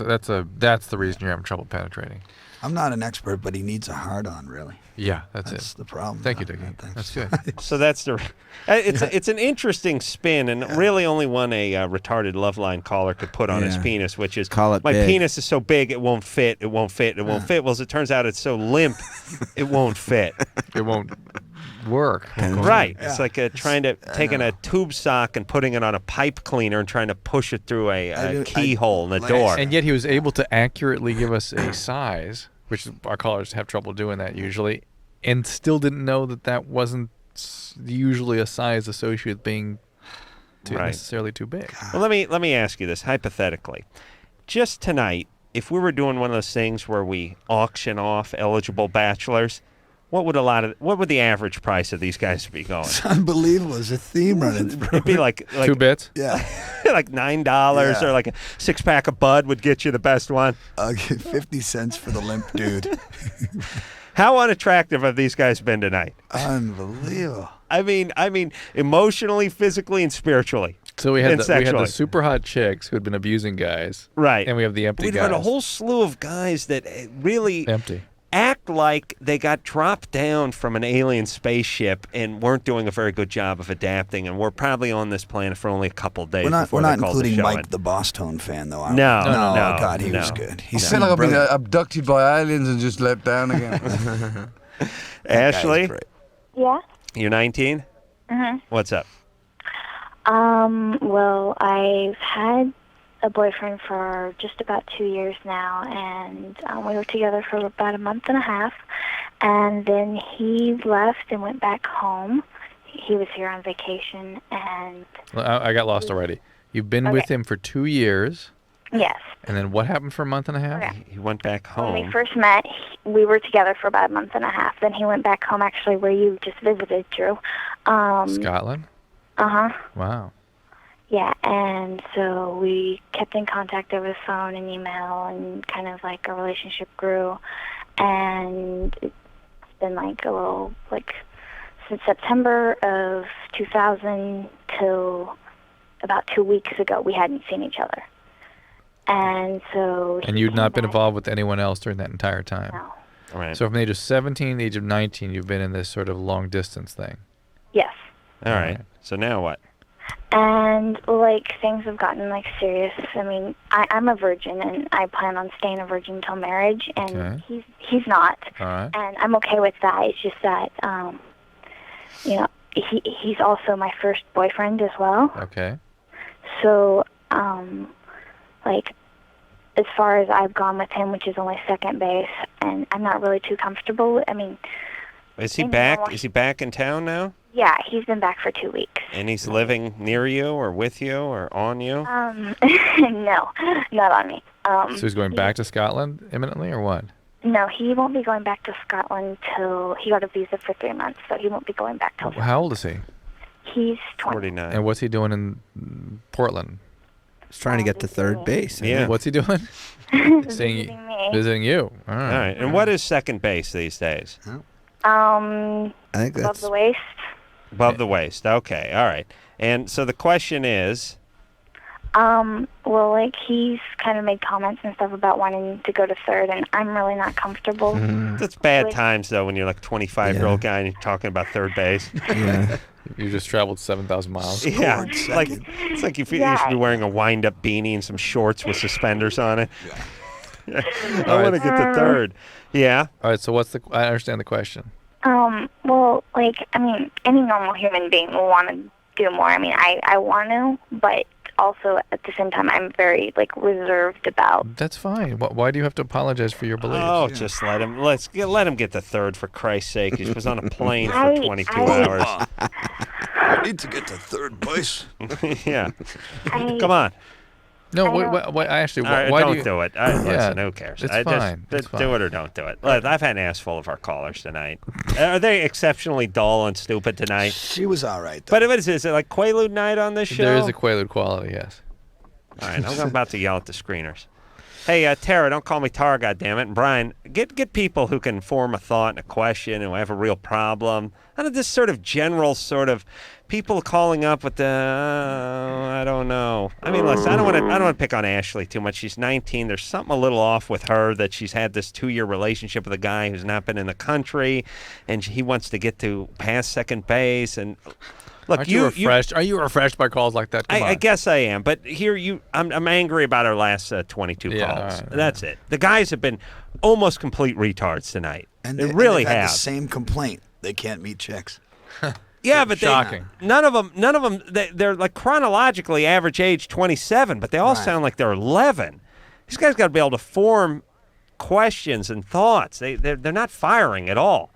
the reason you're having trouble penetrating. I'm not an expert, but he needs a hard-on, really. Yeah, that's That's it. the problem. Thank you, Dickie. That's good. So that's the. It's an interesting spin, and really only one a retarded LoveLine caller could put on his Yeah. penis, which is Call it my big. penis is so big it won't fit. It won't fit. It won't fit. Well, as it turns out, it's so limp, it won't fit. It won't work. Right. It's like taking a tube sock and putting it on a pipe cleaner and trying to push it through a keyhole in the door. And yet he was able to accurately give us a size, which our callers have trouble doing that usually, and still didn't know that wasn't usually a size associated with being necessarily too big. Well, let me ask you this hypothetically. Just tonight, if we were doing one of those things where we auction off eligible bachelors, what would the average price of these guys be going? It's unbelievable. There's a theme running through. It'd be like 2 bits. Yeah. like $9 or like a 6-pack of Bud would get you the best one. I'll get 50 cents for the limp dude. How unattractive have these guys been tonight? Unbelievable. I mean, emotionally, physically, and spiritually. So we had and the sexually. super hot chicks who had been abusing guys. Right. And we have the empty We've guys. had a whole slew of guys that really empty. Act like they got dropped down from an alien spaceship and weren't doing a very good job of adapting, and we're probably on this planet for only a couple days. We're not before they called including the show Mike in. the Bosstone fan, though. Are we? No, God, he was good. I He's feel like I've been brilliant. abducted by aliens and just let down again. Ashley, Yeah. you're 19? Mhm. What's up? Well, I've had a boyfriend for just about 2 years now, and we were together for about a month and a half, and then he left and went back home. He was here on vacation, and Well, I got lost already. You've been with him for 2 years. yes. And then what happened for a month and a half? Okay. He went back When we home. first met, we were together for about a month and a half. Then he went back home, actually, where you just visited, Drew. Scotland? Uh-huh. Wow. Yeah, and so we kept in contact over the phone and email, and kind of like our relationship grew. And it's been like a little, like, since September of 2000 till about 2 weeks ago, we hadn't seen each other. And so... And you'd not been involved with anyone else during that entire time? No. Right. So from the age of 17 to the age of 19, you've been in this sort of long-distance thing? Yes. All right. So now what? And, like, things have gotten, like, serious. I mean, I'm a virgin, and I plan on staying a virgin until marriage, and Okay. he's not. All right. And I'm okay with that. It's just that, you know, he's also my first boyfriend as well. Okay. So, like, as far as I've gone with him, which is only second base, and I'm not really too comfortable. I mean, Is he in back? normal- Is he back in town now? yeah, he's been back for 2 weeks. And he's living near you or with you or on you? No, not on me. So he's going back to Scotland imminently, or what? No, he won't be going back to Scotland till he got a visa for 3 months, so he won't be going back till How old is he? he's 20. 49. And what's he doing in Portland? He's trying to get to third base. Yeah. What's he doing? Visiting me. Visiting you. All All right. right. And what is second base these days? I think Above that's the waist. Above the waist. Okay. All right. And so the question is, Well, like, he's kind of made comments and stuff about wanting to go to third, and I'm really not comfortable. That's bad times, though, when you're like a 25-year-old guy and you're talking about third base. Yeah. You just traveled 7,000 miles. Yeah, like it's like you should be wearing a wind-up beanie and some shorts with suspenders on it. I want to get to third. Yeah. All right, so I understand the question. Well, like, I mean, any normal human being will want to do more. I mean, I want to, but also at the same time, I'm very, like, reserved about. That's fine. Why do you have to apologize for your beliefs? Oh, just let him. Let him get to third, for Christ's sake. He was on a plane for 22 hours. I need to get to third place. Yeah. Come on. No, wait, actually, All right, why don't do it. Listen, who cares? It's fine. Just do it or don't do it. I've had an ass full of our callers tonight. Are they exceptionally dull and stupid tonight? She was all right, though. But what is it like Quaalude night on this show? There is a Quaalude quality, yes. All right, I'm about to yell at the screeners. Hey, Tara, don't call me Tara, goddammit. And Brian, get people who can form a thought and a question and who have a real problem. Out of this sort of general sort of people calling up with the, I don't know. I mean, listen, I don't want to pick on Ashley too much. She's 19. There's something a little off with her that she's had this 2-year relationship with a guy who's not been in the country, and he wants to get to past second base. And look, Aren't you refreshed? Are you refreshed by calls like that? I guess I am, but here I'm angry about our last 22 calls. Right, That's it. The guys have been almost complete retards tonight. And they really had have. the same complaint. They can't meet chicks. Yeah, but shocking. None of them. They're like chronologically average age 27, but they all sound like they're 11. These guys got to be able to form questions and thoughts. They're not firing at all.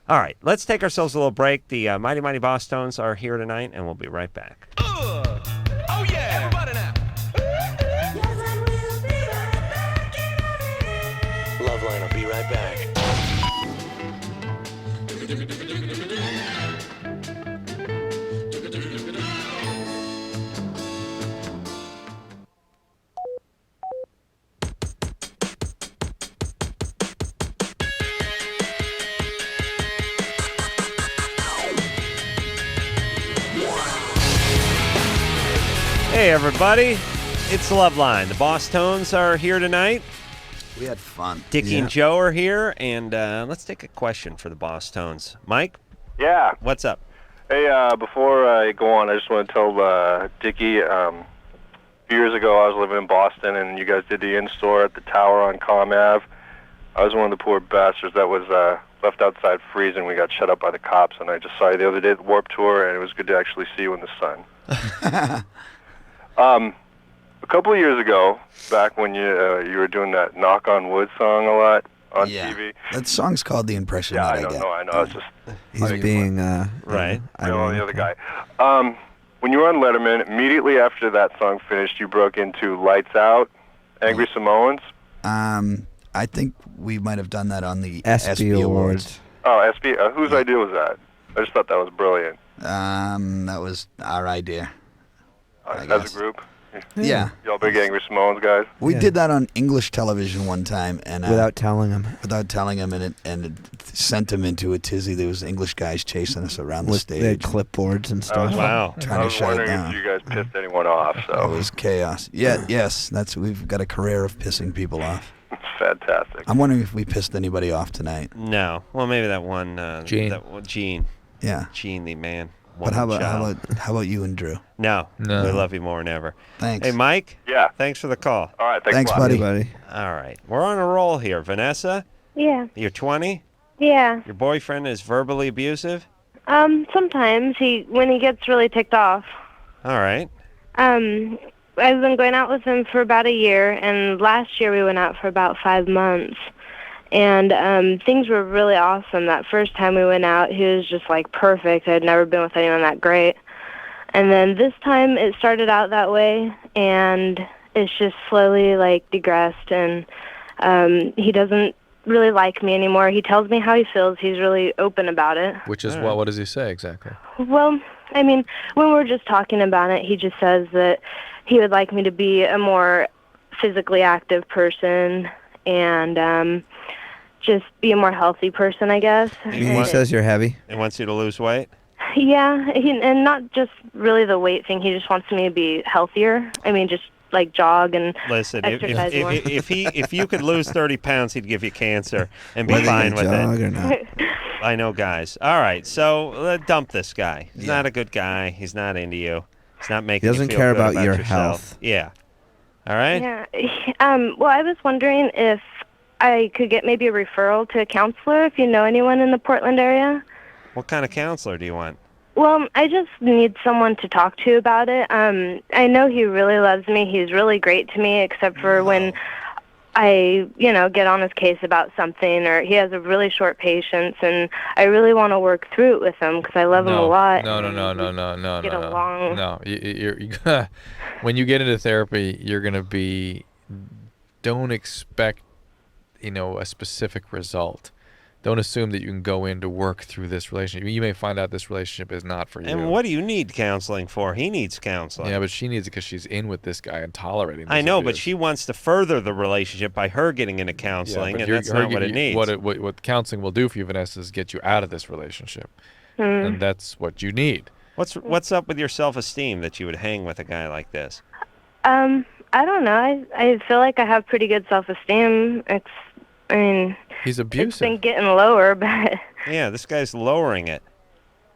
All right, let's take ourselves a little break. The Mighty Mighty Bosstones are here tonight, and we'll be right back. Oh yeah, everybody now. LoveLine will be right back. Hey, everybody. It's LoveLine. The Bosstones are here tonight. We had fun. Dickie and Joe are here, and let's take a question for the Bosstones. Mike? Yeah. What's up? Hey, before I go on, I just want to tell Dickie, a few years ago I was living in Boston, and you guys did the in-store at the tower on Comm Ave. I was one of the poor bastards that was left outside freezing. We got shut up by the cops, and I just saw you the other day at the Warped Tour, and it was good to actually see you in the sun. A couple of years ago, back when you were doing that Knock on Wood song a lot on TV. That song's called The Impression Yeah, That I I Get. know. I know. It's just He's being right. I know the other guy. When you were on Letterman, immediately after that song finished, you broke into Lights Out, Angry Samoans. I think we might have done that on the ESPY Awards. Oh, SB. Whose idea was that? I just thought that was brilliant. That was our idea. As a group? Yeah. Y'all big Angry Samoans guys? We did that on English television one time, and Without telling him. and it sent him into a tizzy. There was English guys chasing us around the With stage. they had clipfancy and stuff. Wow. Trying I to was shut it wondering down. if you guys pissed anyone off. So It was chaos. Yeah, yes, we've got a career of pissing people off. it's fantastic. I'm wondering if we pissed anybody off tonight. No. Well, maybe that one. Gene. Gene. Yeah. Gene, the man. But how Child. about you and Drew? No. We love you more than ever. Thanks. Hey, Mike? Yeah. Thanks for the call. All right. Thanks, a lot. buddy. All right. We're on a roll here. Vanessa, Yeah. you're 20? Yeah. Your boyfriend is verbally abusive? Sometimes when he gets really ticked off. All right. I've been going out with him for about a year, and last year we went out for about 5 months. And things were really awesome. That first time we went out, he was just like perfect. I'd never been with anyone that great. And then this time it started out that way, and it's just slowly like digressed, and he doesn't really like me anymore. He tells me how he feels. He's really open about it. Which is what does he say exactly? Well, I mean, when we're just talking about it, he just says that he would like me to be a more physically active person and just be a more healthy person, I guess. He says you're heavy. He wants you to lose weight? Yeah, and not just really the weight thing. He just wants me to be healthier. I mean, just like jog and Listen, exercise more. if you could lose 30 pounds, he'd give you cancer and be Whether fine you with jog it. or not. I know guys. All right, so dump this guy. He's not a good guy. He's not into you. He's not making He doesn't you feel care good about your yourself. health. Yeah. All right? Yeah. Well, I was wondering if I could get maybe a referral to a counselor if you know anyone in the Portland area. What kind of counselor do you want? Well, I just need someone to talk to about it. I know he really loves me. He's really great to me, except for when I, get on his case about something, or he has a really short patience, and I really want to work through it with him because I love him a lot. No. Get along. No, when you get into therapy, you're gonna be. Don't expect, a specific result. Don't assume that you can go in to work through this relationship. You may find out this relationship is not for you. And what do you need counseling for? He needs counseling. Yeah, but she needs it because she's in with this guy and tolerating this I know, but abuse. she wants to further the relationship by her getting into counseling, but and that's not what it needs. What counseling will do for you, Vanessa, is get you out of this relationship, Mm. and that's what you need. What's up with your self-esteem that you would hang with a guy like this? I don't know. I feel like I have pretty good self-esteem. He's it's abusive. been getting lower, but Yeah, this guy's lowering it.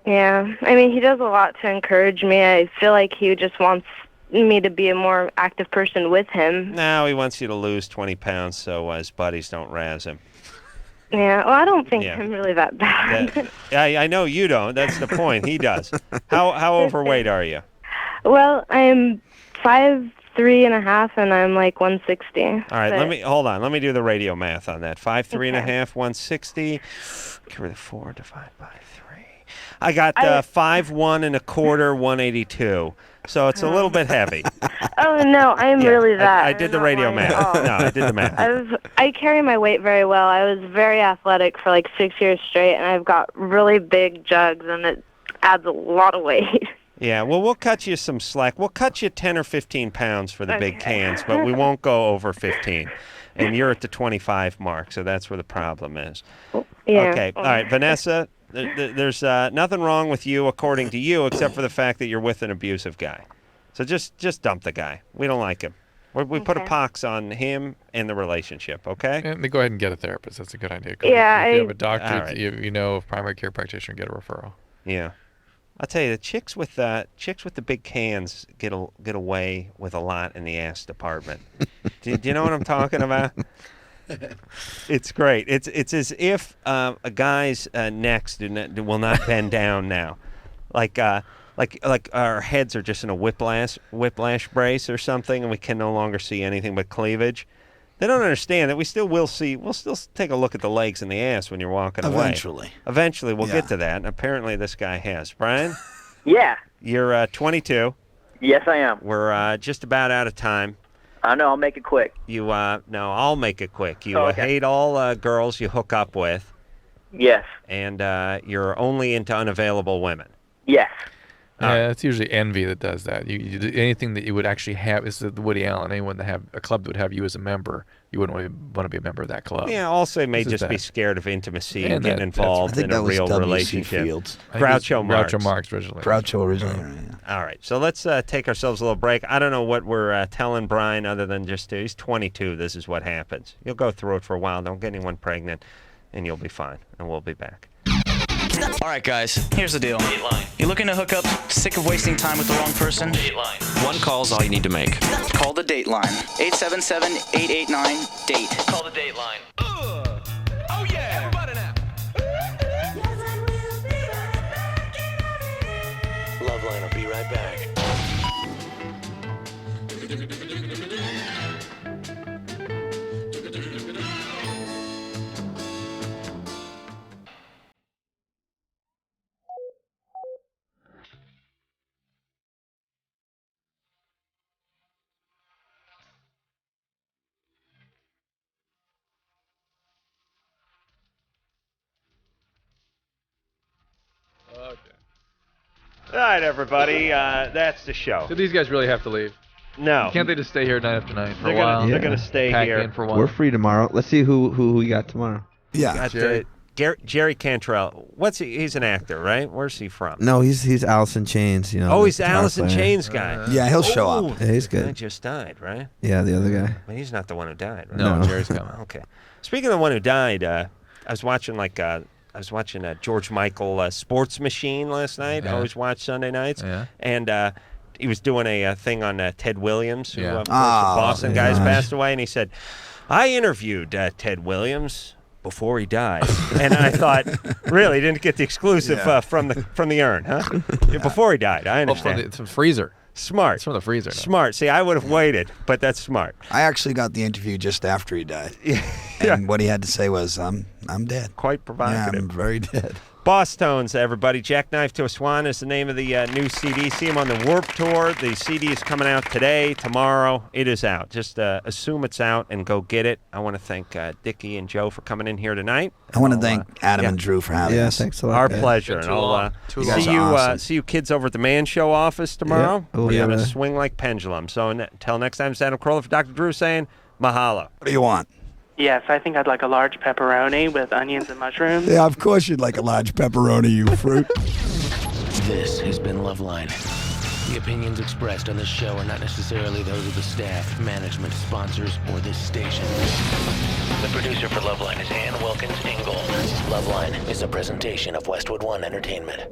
yeah. He does a lot to encourage me. I feel like he just wants me to be a more active person with him. Now he wants you to lose 20 pounds so his buddies don't razz him. Yeah, well, I don't think Yeah. I'm really that bad. I know you don't. That's the point. He does. How overweight are you? Well, I'm 5'3.5", and I'm like 160. All right, hold on. Let me do the radio math on that. 5'3.5", 160. Give her the 4 divided by 3. I got 5'1 1/4", 182. So it's a little bit heavy. Oh no, I'm really that. I did the radio math. No, I did the math. I carry my weight very well. I was very athletic for like 6 years straight, and I've got really big jugs, and it adds a lot of weight. Yeah, well, we'll cut you some slack. We'll cut you 10 or 15 pounds for the big cans, but we won't go over 15. And you're at the 25 mark, so that's where the problem is. Yeah. Okay, all right, Vanessa, there's nothing wrong with you, according to you, except for the fact that you're with an abusive guy. So just dump the guy. We don't like him. We put a pox on him and the relationship, okay? And go ahead and get a therapist. That's a good idea. If you have a doctor, All right. a primary care practitioner, get a referral. Yeah. I'll tell you, the chicks with the big cans get away with a lot in the ass department. do you know what I'm talking about? It's great. It's as if a guy's necks will not bend down now, like our heads are just in a whiplash brace or something, and we can no longer see anything but cleavage. They don't understand that we still will see. We'll still take a look at the legs and the ass when you're walking away. Eventually, we'll get to that. And apparently, this guy has. Brian? Yeah. You're 22. Yes, I am. We're just about out of time. I know. I'll make it quick. No, I'll make it quick. You Okay. hate all girls you hook up with. Yes. And you're only into unavailable women. Yes. Yeah, it's usually envy that does that. You do anything that you would actually have. This is the Woody Allen. Anyone that have a club that would have you as a member, you wouldn't want to be a member of that club. Yeah, also they may This is just be that. scared of intimacy And and getting involved in a real relationship. Groucho Marx. Groucho Marx originally. Groucho originally. Yeah. All right, so let's take ourselves a little break. I don't know what we're telling Brian other than just he's 22. This is what happens. You'll go through it for a while. Don't get anyone pregnant, and you'll be fine. And we'll be back. All right, guys, here's the deal. You looking to hook up? Sick of wasting time with the wrong person? One call's all you need to make. Call the Dateline. 877-889-DATE. Call the Dateline. Oh yeah, everybody now. LoveLine will be right back. Okay. All right, everybody, that's the show. So these guys really have to leave? No. Can't they just stay here night after night for They're a while? gonna- they're gonna stay Pack here. in for a while. We're free tomorrow. Let's see who we got tomorrow. Got Jerry. Jerry Cantrell. What's he? He's an actor, right? Where's he from? No, he's Alice in Chains. You know. Oh, the he's the guitar Alice in player. Chains guy. Yeah, he'll show up. Yeah, he's good. He just died, right? Yeah, the other guy. But he's not the one who died, right? No, Jerry's coming. Okay. Speaking of the one who died, I was watching George Michael Sports Machine last night. I Yeah. always watch Sunday nights. Yeah. And he was doing a thing on Ted Williams, who Yeah. of course, the Boston guys yeah. passed away, and he said, I interviewed Ted Williams before he died. And I thought, really, didn't get the exclusive from the urn, huh? Before he died, I understand. It's from the freezer. Smart. It's from the freezer. now. Smart. See, I would have waited, but that's smart. I actually got the interview just after he died. And what he had to say was, I'm dead. Quite provocative. Yeah, I'm very dead. Bosstones, everybody. Jackknife to a Swan is the name of the new CD. See him on the Warped Tour. The CD is coming out today, tomorrow. It is out. Just assume it's out and go get it. I want to thank Dickie and Joe for coming in here tonight. I want to thank Adam and Drew for having us. Thanks a lot. Our guys. pleasure. Been And too I'll long. Too You long. guys see are you. awesome. See you kids over at the Man Show office tomorrow. Yeah. Oh, We're yeah, gonna man. swing like pendulum. So until next time, Adam Carolla for Dr. Drew saying mahalo. What do you want? Yes, I think I'd like a large pepperoni with onions and mushrooms. Yeah, of course you'd like a large pepperoni, you fruit. This has been Loveline. The opinions expressed on this show are not necessarily those of the staff, management, sponsors, or this station. The producer for Loveline is Ann Wilkins Ingle. Loveline is a presentation of Westwood One Entertainment.